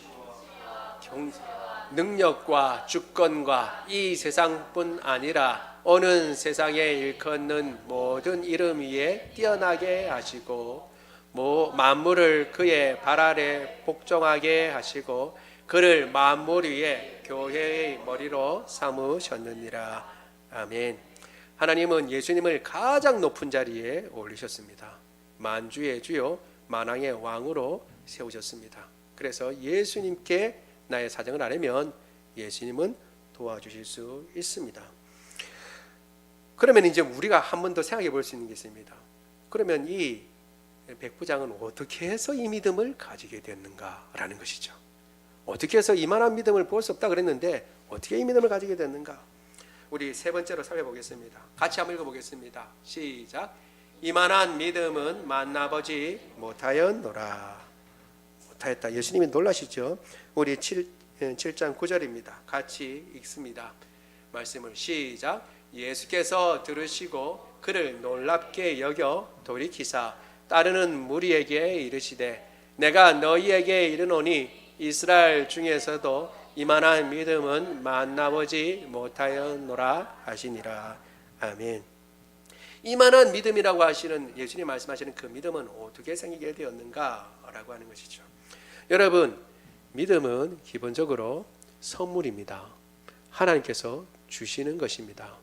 능력과 주권과 이 세상뿐 아니라 오는 세상에 일컫는 모든 이름 위에 뛰어나게 하시고 만물을 그의 발 아래 복종하게 하시고 그를 만물 위에 교회의 머리로 삼으셨느니라. 아멘. 하나님은 예수님을 가장 높은 자리에 올리셨습니다. 만주의 주요 만왕의 왕으로 세우셨습니다. 그래서 예수님께 나의 사정을 아뢰면 예수님은 도와주실 수 있습니다. 그러면 이제 우리가 한 번 더 생각해 볼 수 있는 게 있습니다. 그러면 이 백부장은 어떻게 해서 이 믿음을 가지게 됐는가라는 것이죠. 어떻게 해서 이만한 믿음을 볼 수 없다 그랬는데 어떻게 이 믿음을 가지게 됐는가? 우리 세 번째로 살펴보겠습니다. 같이 한번 읽어보겠습니다. 시작. 이만한 믿음은 만나보지 못하였노라. 못하였다. 예수님이 놀라시죠? 우리 7장 9절입니다. 같이 읽습니다. 말씀을 시작. 예수께서 들으시고 그를 놀랍게 여겨 돌이키사 따르는 무리에게 이르시되 내가 너희에게 이르노니 이스라엘 중에서도 이만한 믿음은 만나보지 못하였노라 하시니라. 아멘. 이만한 믿음이라고 하시는 예수님 말씀하시는 그 믿음은 어떻게 생기게 되었는가라고 하는 것이죠. 여러분, 믿음은 기본적으로 선물입니다. 하나님께서 주시는 것입니다.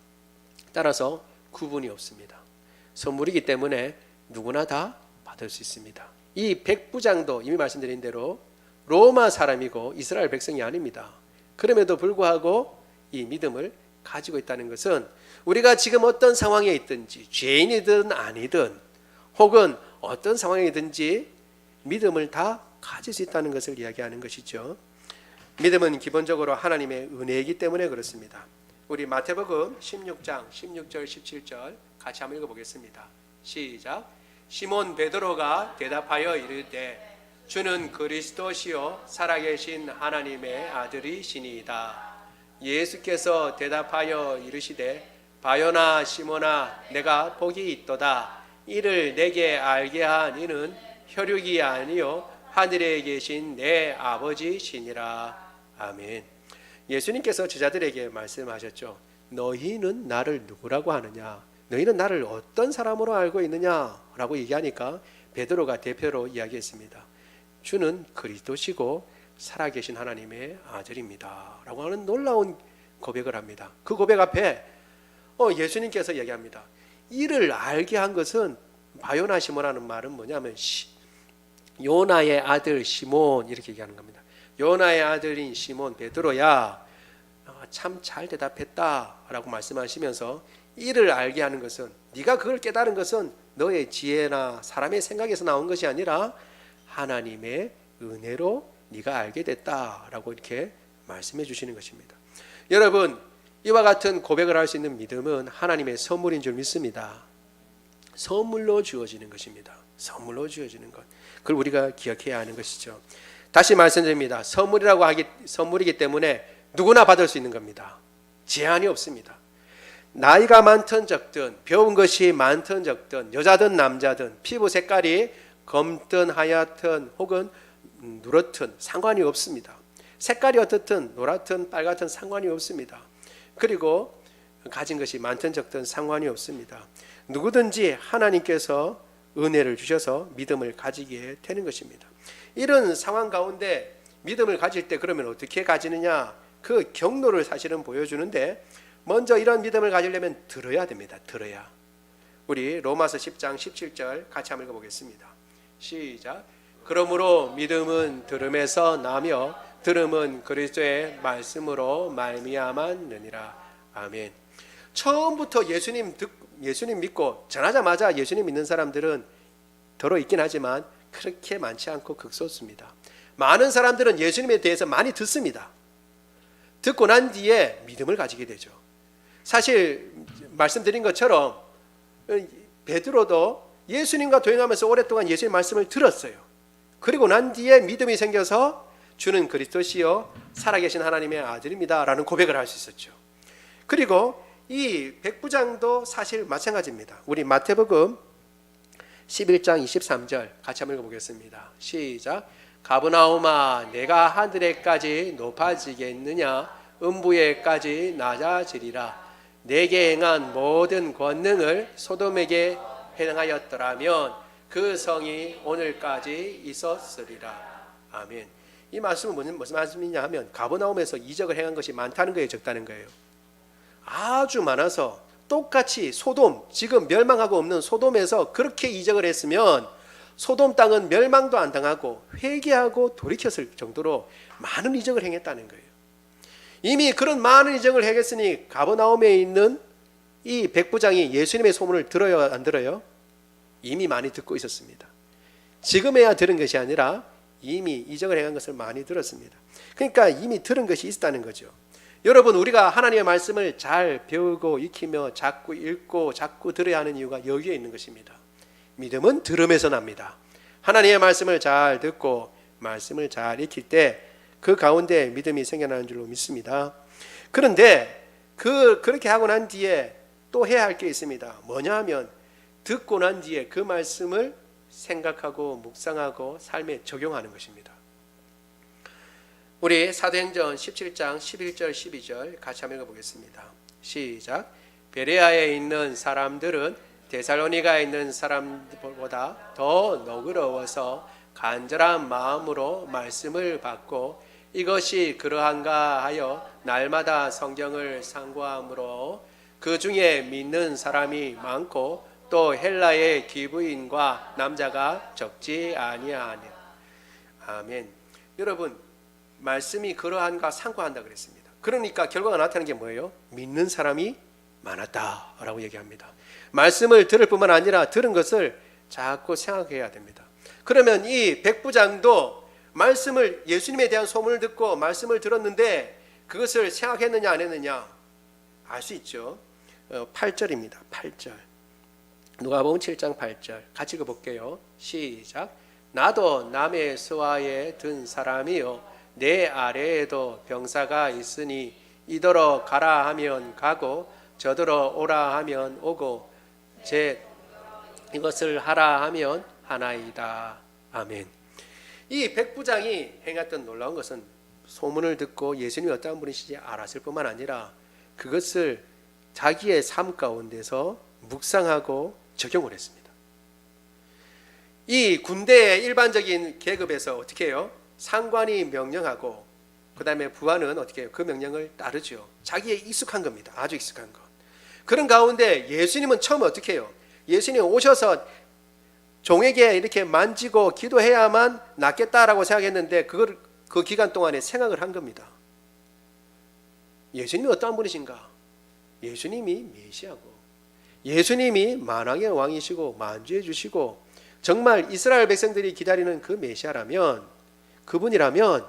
따라서 구분이 없습니다. 선물이기 때문에 누구나 다 받을 수 있습니다. 이 백부장도 이미 말씀드린 대로 로마 사람이고 이스라엘 백성이 아닙니다. 그럼에도 불구하고 이 믿음을 가지고 있다는 것은 우리가 지금 어떤 상황에 있든지 죄인이든 아니든 혹은 어떤 상황이든지 믿음을 다 가질 수 있다는 것을 이야기하는 것이죠. 믿음은 기본적으로 하나님의 은혜이기 때문에 그렇습니다. 우리 마태복음 16장 16절 17절 같이 한번 읽어보겠습니다. 시작. 시몬 베드로가 대답하여 이르되 주는 그리스도시요 살아계신 하나님의 아들이시니이다. 예수께서 대답하여 이르시되 바요나 시몬아 내가 복이 있도다. 이를 내게 알게 한 이는 혈육이 아니요 하늘에 계신 내 아버지시니라. 아멘. 예수님께서 제자들에게 말씀하셨죠. 너희는 나를 누구라고 하느냐? 너희는 나를 어떤 사람으로 알고 있느냐라고 얘기하니까 베드로가 대표로 이야기했습니다. 주는 그리스도시고 살아계신 하나님의 아들입니다 라고 하는 놀라운 고백을 합니다. 그 고백 앞에 예수님께서 얘기합니다. 이를 알게 한 것은 바요나 시몬이라는 말은 뭐냐면 요나의 아들 시몬 이렇게 얘기하는 겁니다. 요나의 아들인 시몬 베드로야 참 잘 대답했다라고 말씀하시면서 이를 알게 하는 것은 네가 그걸 깨달은 것은 너의 지혜나 사람의 생각에서 나온 것이 아니라 하나님의 은혜로 네가 알게 됐다라고 이렇게 말씀해 주시는 것입니다. 여러분 이와 같은 고백을 할 수 있는 믿음은 하나님의 선물인 줄 믿습니다. 선물로 주어지는 것입니다. 선물로 주어지는 것. 그걸 우리가 기억해야 하는 것이죠. 다시 말씀드립니다. 선물이기 때문에 누구나 받을 수 있는 겁니다. 제한이 없습니다. 나이가 많든 적든 배운 것이 많든 적든 여자든 남자든 피부 색깔이 검든 하얗든 혹은 누렇든 상관이 없습니다. 색깔이 어떻든 노랗든 빨갛든 상관이 없습니다. 그리고 가진 것이 많든 적든 상관이 없습니다. 누구든지 하나님께서 은혜를 주셔서 믿음을 가지게 되는 것입니다. 이런 상황 가운데 믿음을 가질 때 그러면 어떻게 가지느냐? 그 경로를 사실은 보여주는데 먼저 이런 믿음을 가지려면 들어야 됩니다. 들어야. 우리 로마서 10장 17절 같이 한번 읽어보겠습니다. 시작. 그러므로 믿음은 들음에서 나며 들음은 그리스도의 말씀으로 말미암았느니라. 아멘. 처음부터 예수님 믿고 전하자마자 예수님 믿는 사람들은 더러 있긴 하지만 그렇게 많지 않고 극소수입니다. 많은 사람들은 예수님에 대해서 많이 듣습니다. 듣고 난 뒤에 믿음을 가지게 되죠. 사실 말씀드린 것처럼 베드로도 예수님과 동행하면서 오랫동안 예수님의 말씀을 들었어요. 그리고 난 뒤에 믿음이 생겨서 주는 그리스도시요 살아계신 하나님의 아들입니다 라는 고백을 할 수 있었죠. 그리고 이 백부장도 사실 마찬가지입니다. 우리 마태복음 11장 23절 같이 한번 읽어보겠습니다. 시작. 가브나움아 내가 하늘에까지 높아지겠느냐 음부에까지 낮아지리라. 내게 행한 모든 권능을 소돔에게 행하였더라면 그 성이 오늘까지 있었으리라. 아멘. 이 말씀은 무슨 말씀이냐 하면 가버나움에서 이적을 행한 것이 많다는 거예요, 적다는 거예요. 아주 많아서 똑같이 소돔, 지금 멸망하고 없는 소돔에서 그렇게 이적을 했으면 소돔 땅은 멸망도 안 당하고 회개하고 돌이켰을 정도로 많은 이적을 행했다는 거예요. 이미 그런 많은 이적을 행했으니 가버나움에 있는 이 백부장이 예수님의 소문을 들어요, 안 들어요? 이미 많이 듣고 있었습니다. 지금에야 들은 것이 아니라 이미 이적을 행한 것을 많이 들었습니다. 그러니까 이미 들은 것이 있다는 거죠. 여러분, 우리가 하나님의 말씀을 잘 배우고 익히며 자꾸 읽고 자꾸 들어야 하는 이유가 여기에 있는 것입니다. 믿음은 들음에서 납니다. 하나님의 말씀을 잘 듣고 말씀을 잘 익힐 때 그 가운데 믿음이 생겨나는 줄로 믿습니다. 그런데 그렇게 하고 난 뒤에 또 해야 할 게 있습니다. 뭐냐 하면 듣고 난 뒤에 그 말씀을 생각하고 묵상하고 삶에 적용하는 것입니다. 우리 사도행전 17장 11절 12절 같이 한번 읽어보겠습니다. 시작. 베레아에 있는 사람들은 데살로니가에 있는 사람보다 더 너그러워서 간절한 마음으로 말씀을 받고 이것이 그러한가 하여 날마다 성경을 상고함으로 그 중에 믿는 사람이 많고 또 헬라의 기부인과 남자가 적지 아니하니. 아멘. 여러분, 말씀이 그러한가 상고한다 그랬습니다. 그러니까 결과가 나타나는 게 뭐예요? 믿는 사람이 많았다라고 얘기합니다. 말씀을 들을 뿐만 아니라 들은 것을 자꾸 생각해야 됩니다. 그러면 이 백부장도 말씀을, 예수님에 대한 소문을 듣고 말씀을 들었는데 그것을 생각했느냐 안 했느냐 알 수 있죠. 8절입니다. 8절. 누가복음 7장 8절 같이 읽어볼게요. 시작. 나도 남의 수하에 든 사람이요 내 아래에도 병사가 있으니 이더러 가라 하면 가고 저더러 오라 하면 오고 제 이것을 하라 하면 하나이다. 아멘. 이 백부장이 행했던 놀라운 것은 소문을 듣고 예수님이 어떠한 분이신지 알았을 뿐만 아니라 그것을 자기의 삶 가운데서 묵상하고 적용을 했습니다. 이 군대의 일반적인 계급에서 어떻게 해요? 상관이 명령하고 그 다음에 부하는 어떻게 해요? 그 명령을 따르죠. 자기에 익숙한 겁니다. 아주 익숙한 것. 그런 가운데 예수님은 처음에 어떻게 해요? 예수님이 오셔서 종에게 이렇게 만지고 기도해야만 낫겠다라고 생각했는데 그 기간 동안에 생각을 한 겁니다. 예수님이 어떠한 분이신가? 예수님이 메시아고 예수님이 만왕의 왕이시고 만주해 주시고 정말 이스라엘 백성들이 기다리는 그 메시아라면 그분이라면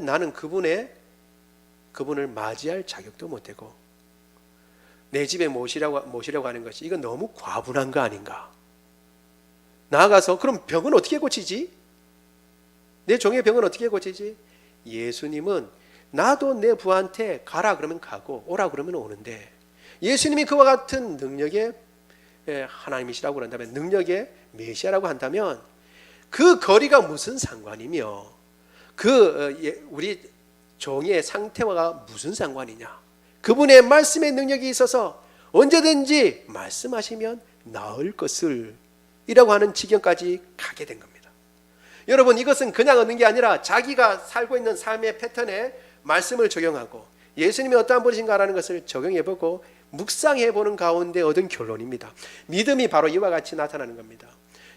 나는 그분을 맞이할 자격도 못 되고 내 집에 모시려고 하는 것이 이건 너무 과분한 거 아닌가? 나아가서 그럼 병은 어떻게 고치지? 내 종의 병은 어떻게 고치지? 예수님은 나도 내 부한테 가라 그러면 가고 오라 그러면 오는데 예수님이 그와 같은 능력의 하나님이시라고 한다면 능력의 메시아라고 한다면 그 거리가 무슨 상관이며 우리 종의 상태와 무슨 상관이냐? 그분의 말씀의 능력이 있어서 언제든지 말씀하시면 나을 것을 이라고 하는 지경까지 가게 된 겁니다. 여러분 이것은 그냥 얻는 게 아니라 자기가 살고 있는 삶의 패턴에 말씀을 적용하고 예수님이 어떠한 분이신가라는 것을 적용해보고 묵상해보는 가운데 얻은 결론입니다. 믿음이 바로 이와 같이 나타나는 겁니다.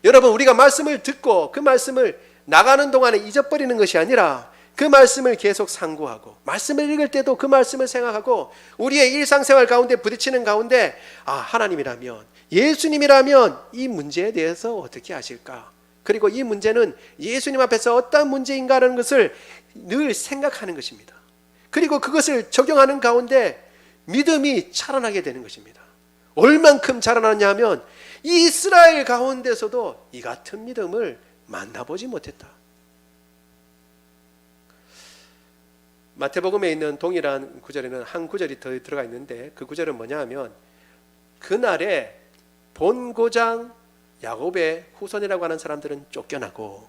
여러분 우리가 말씀을 듣고 그 말씀을 나가는 동안에 잊어버리는 것이 아니라 그 말씀을 계속 상고하고 말씀을 읽을 때도 그 말씀을 생각하고 우리의 일상생활 가운데 부딪히는 가운데 하나님이라면 예수님이라면 이 문제에 대해서 어떻게 하실까? 그리고 이 문제는 예수님 앞에서 어떤 문제인가라는 것을 늘 생각하는 것입니다. 그리고 그것을 적용하는 가운데 믿음이 자라나게 되는 것입니다. 얼만큼 자라나냐 하면 이스라엘 가운데서도 이 같은 믿음을 만나보지 못했다. 마태복음에 있는 동일한 구절에는 한 구절이 더 들어가 있는데 그 구절은 뭐냐 하면 그날에 본고장 야곱의 후손이라고 하는 사람들은 쫓겨나고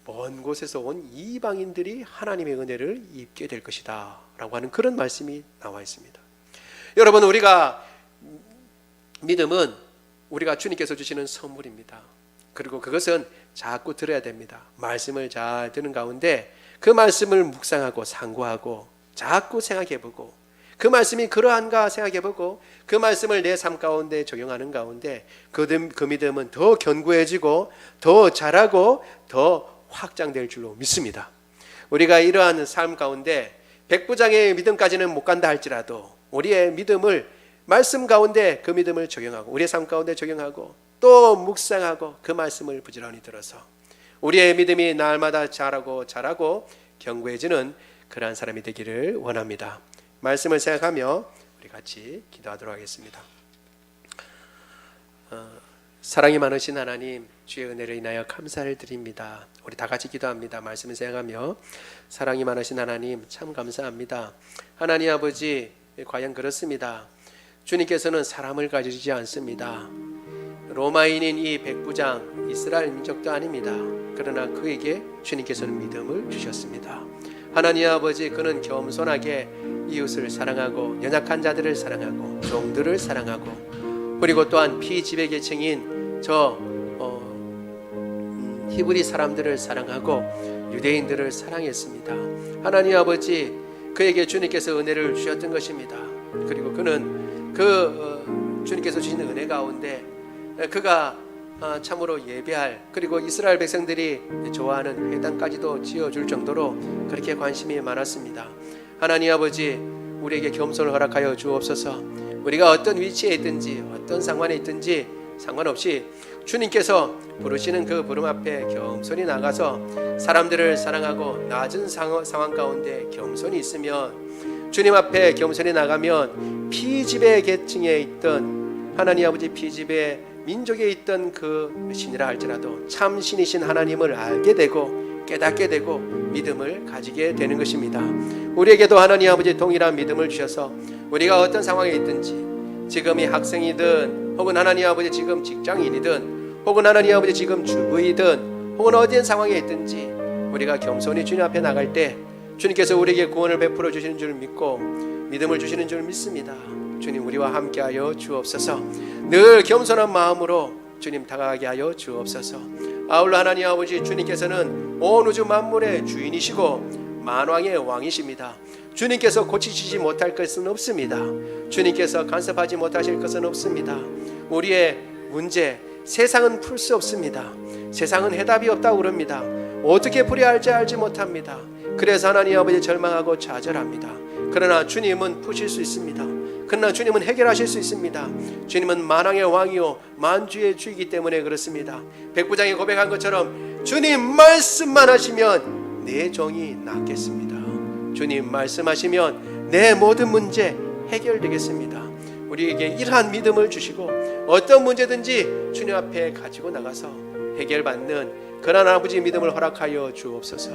먼 곳에서 온 이방인들이 하나님의 은혜를 입게 될 것이다 라고 하는 그런 말씀이 나와 있습니다. 여러분 우리가 믿음은 우리가 주님께서 주시는 선물입니다. 그리고 그것은 자꾸 들어야 됩니다. 말씀을 잘 듣는 가운데 그 말씀을 묵상하고 상고하고 자꾸 생각해보고 그 말씀이 그러한가 생각해보고 그 말씀을 내 삶 가운데 적용하는 가운데 그 믿음은 더 견고해지고 더 자라고 더 확장될 줄로 믿습니다. 우리가 이러한 삶 가운데 백부장의 믿음까지는 못 간다 할지라도 우리의 믿음을 말씀 가운데 그 믿음을 적용하고 우리의 삶 가운데 적용하고 또 묵상하고 그 말씀을 부지런히 들어서 우리의 믿음이 날마다 자라고 견고해지는 그러한 사람이 되기를 원합니다. 말씀을 생각하며 우리 같이 기도하도록 하겠습니다. 사랑이 많으신 하나님 주의 은혜를 인하여 감사를 드립니다. 우리 다 같이 기도합니다. 말씀을 생각하며 사랑이 많으신 하나님 참 감사합니다. 하나님 아버지 과연 그렇습니다. 주님께서는 사람을 가지지 않습니다. 로마인인 이 백부장 이스라엘 민족도 아닙니다. 그러나 그에게 주님께서는 믿음을 주셨습니다. 하나님 아버지 그는 겸손하게 이웃을 사랑하고 연약한 자들을 사랑하고 종들을 사랑하고 그리고 또한 피지배계층인 히브리 사람들을 사랑하고 유대인들을 사랑했습니다. 하나님 아버지 그에게 주님께서 은혜를 주셨던 것입니다. 그리고 그는 주님께서 주시는 은혜 가운데 그가 참으로 예배할, 그리고 이스라엘 백성들이 좋아하는 회당까지도 지어줄 정도로 그렇게 관심이 많았습니다. 하나님 아버지, 우리에게 겸손을 허락하여 주옵소서. 우리가 어떤 위치에 있든지 어떤 상황에 있든지 상관없이 주님께서 부르시는 그 부름 앞에 겸손히 나가서 사람들을 사랑하고 낮은 상황 가운데 겸손히 있으면, 주님 앞에 겸손히 나가면 피지배 계층에 있던 하나님 아버지, 피지배 민족에 있던 그 신이라 할지라도 참 신이신 하나님을 알게 되고 깨닫게 되고 믿음을 가지게 되는 것입니다. 우리에게도 하나님 아버지 동일한 믿음을 주셔서 우리가 어떤 상황에 있든지, 지금이 학생이든 혹은 하나님 아버지 지금 직장인이든 혹은 하나님 아버지 지금 주부이든 혹은 어떤 상황에 있든지 우리가 겸손히 주님 앞에 나갈 때 주님께서 우리에게 구원을 베풀어 주시는 줄 믿고 믿음을 주시는 줄 믿습니다. 주님, 우리와 함께하여 주옵소서. 늘 겸손한 마음으로 주님 다가가게 하여 주옵소서. 아울러 하나님 아버지, 주님께서는 온 우주 만물의 주인이시고 만왕의 왕이십니다. 주님께서 고치시지 못할 것은 없습니다. 주님께서 간섭하지 못하실 것은 없습니다. 우리의 문제, 세상은 풀 수 없습니다. 세상은 해답이 없다고 그럽니다. 어떻게 풀어야 할지 알지 못합니다. 그래서 하나님 아버지 절망하고 좌절합니다. 그러나 주님은 푸실 수 있습니다. 그러나 주님은 해결하실 수 있습니다. 주님은 만왕의 왕이요 만주의 주이기 때문에 그렇습니다. 백부장이 고백한 것처럼 주님 말씀만 하시면 내 종이 낫겠습니다. 주님 말씀하시면 내 모든 문제 해결되겠습니다. 우리에게 이러한 믿음을 주시고 어떤 문제든지 주님 앞에 가지고 나가서 해결받는 그런 아버지 믿음을 허락하여 주옵소서.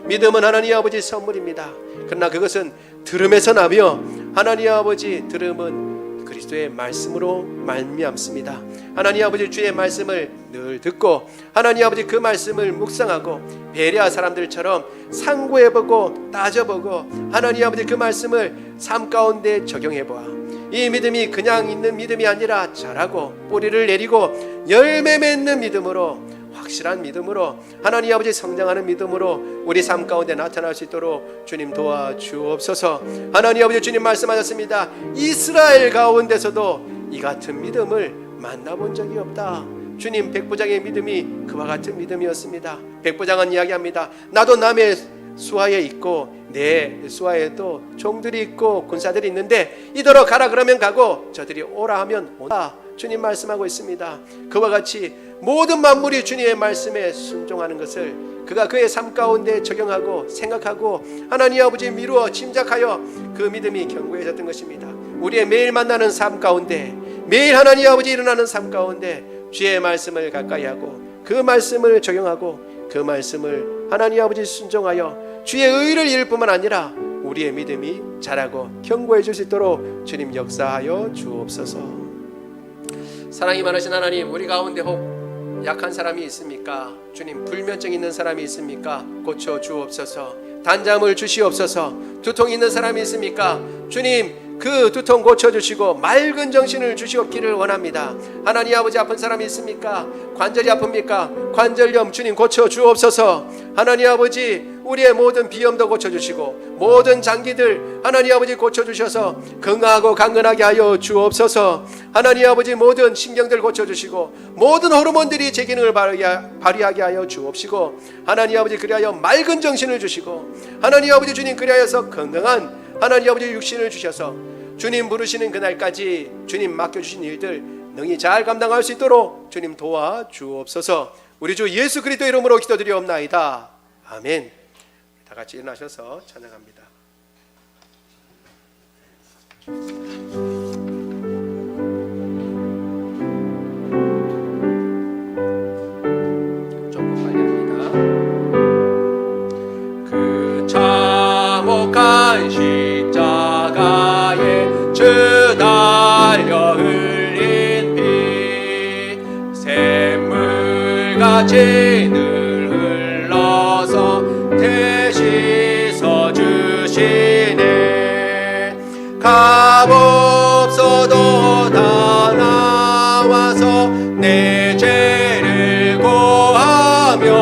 믿음은 하나님 아버지 선물입니다. 그러나 그것은 들음에서 나며 하나님 아버지 들음은 그리스도의 말씀으로 말미암습니다. 하나님 아버지 주의 말씀을 늘 듣고 하나님 아버지 그 말씀을 묵상하고 배려한 사람들처럼 상고해보고 따져보고 하나님 아버지 그 말씀을 삶 가운데 적용해보아 이 믿음이 그냥 있는 믿음이 아니라 자라고 뿌리를 내리고 열매 맺는 믿음으로, 확실한 믿음으로, 하나님 아버지 성장하는 믿음으로 우리 삶 가운데 나타날 수 있도록 주님 도와주옵소서. 하나님 아버지, 주님 말씀하셨습니다. 이스라엘 가운데서도 이 같은 믿음을 만나본 적이 없다. 주님, 백부장의 믿음이 그와 같은 믿음이었습니다. 백부장은 이야기합니다. 나도 남의 수하에 있고 내 수하에도 종들이 있고 군사들이 있는데 이더러 가라 그러면 가고 저들이 오라 하면 온다. 주님 말씀하고 있습니다. 그와 같이 모든 만물이 주님의 말씀에 순종하는 것을 그가 그의 삶 가운데 적용하고 생각하고 하나님 아버지 미루어 짐작하여 그 믿음이 견고해졌던 것입니다. 우리의 매일 만나는 삶 가운데, 매일 하나님 아버지 일어나는 삶 가운데 주의 말씀을 가까이 하고 그 말씀을 적용하고 그 말씀을 하나님 아버지 순종하여 주의 의를 이룰 뿐만 아니라 우리의 믿음이 자라고 견고해질 수 있도록 주님 역사하여 주옵소서. 사랑이 많으신 하나님, 우리 가운데 혹 약한 사람이 있습니까? 주님, 불면증 있는 사람이 있습니까? 고쳐 주옵소서. 단잠을 주시옵소서. 두통 있는 사람이 있습니까? 주님, 그 두통 고쳐주시고 맑은 정신을 주시옵기를 원합니다. 하나님 아버지, 아픈 사람이 있습니까? 관절이 아픕니까? 관절염 주님 고쳐 주옵소서. 하나님 아버지, 우리의 모든 비염도 고쳐주시고 모든 장기들 하나님 아버지 고쳐주셔서 건강하고 강건하게 하여 주옵소서. 하나님 아버지, 모든 신경들 고쳐주시고 모든 호르몬들이 제 기능을 발휘하게 하여 주옵시고 하나님 아버지, 그리하여 맑은 정신을 주시고 하나님 아버지 주님, 그리하여서 건강한 하나님 아버지 육신을 주셔서 주님 부르시는 그날까지 주님 맡겨주신 일들 능히 잘 감당할 수 있도록 주님 도와주옵소서. 우리 주 예수 그리스도 이름으로 기도드리옵나이다. 아멘. 다 같이 일어나셔서 찬양합니다. 조금 빨리 합니다. 그 참혹한 십자가에 주 달려 흘린 피 샘물같이 늘 흘러서 대신 서주시네. 값없어도 다 나와서 내 죄를 고하면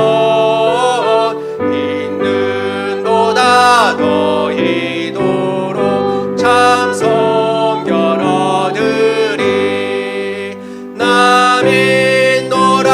있는 보다 더 이도록 참 성결 얻으리. 나 믿노라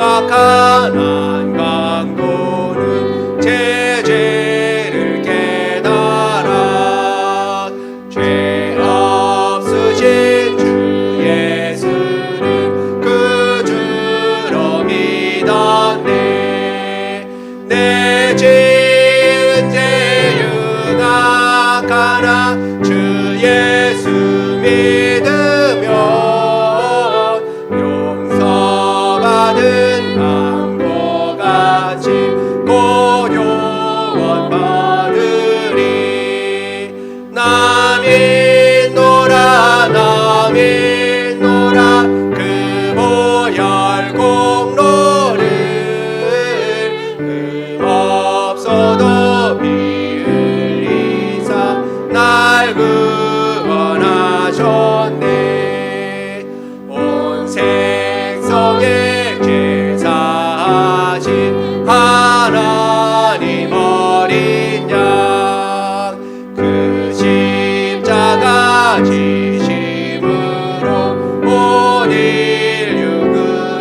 악한 강도는 제재를 깨달아 죄 없으신 주 예수는 그 주로 믿었네. 내 지은 죄는 악하나 주 예수 믿으면 용서받은 강도같이 고요원 받으리. 나 믿노라 나 믿노라 그 보혈 공로를 없어도 피 흘리사 날 구원하셨네. 온 생성에 제사하신 하나님 어린 양 그 십자가 지심으로 온 인류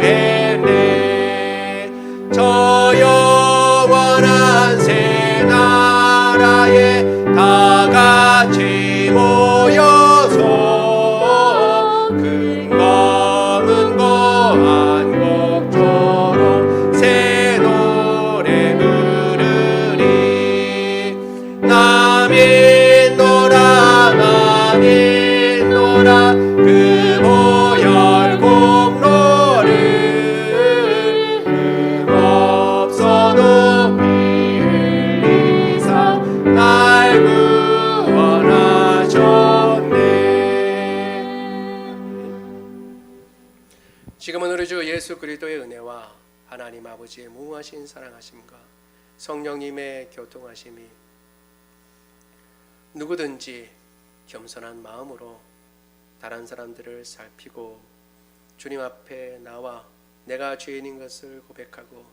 구했네. 저 영원한 새 나라에 다 같이 모여서 큰 검은 고한 곡조로 새 노래 부르리. 나 믿노라 나 믿노라 그 보혈 공로를 없어도 피 흘리사 날 구원하셨네. 지금은 우리 주 예수 그리스도의 은혜와 하나님 아버지의 무한하신 사랑하심과 성령님의 교통하심이 누구든지 겸손한 마음으로 다른 사람들을 살피고 주님 앞에 나와 내가 죄인인 것을 고백하고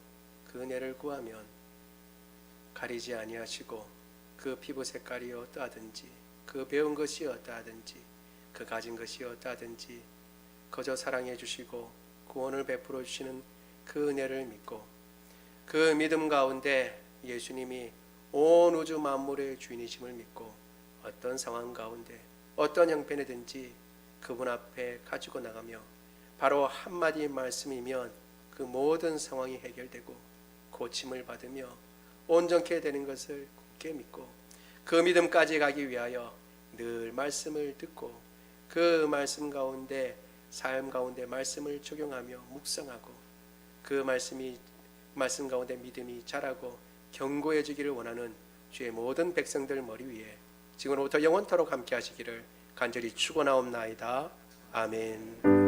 그 은혜를 구하면 가리지 아니하시고 그 피부 색깔이 어떠하든지 그 배운 것이 어떠하든지 그 가진 것이 어떠하든지 거저 사랑해 주시고 구원을 베풀어 주시는 그 은혜를 믿고 그 믿음 가운데 예수님이 온 우주 만물의 주인이심을 믿고 어떤 상황 가운데 어떤 형편이든지 그분 앞에 가지고 나가며 바로 한마디 말씀이면 그 모든 상황이 해결되고 고침을 받으며 온전케 되는 것을 굳게 믿고 그 믿음까지 가기 위하여 늘 말씀을 듣고 그 말씀 가운데 삶 가운데 말씀을 적용하며 묵상하고 그 말씀 가운데 믿음이 자라고 견고해지기를 원하는 주의 모든 백성들 머리 위에 지금부터 영원토록 함께 하시기를 간절히 축원하옵나이다. 아멘.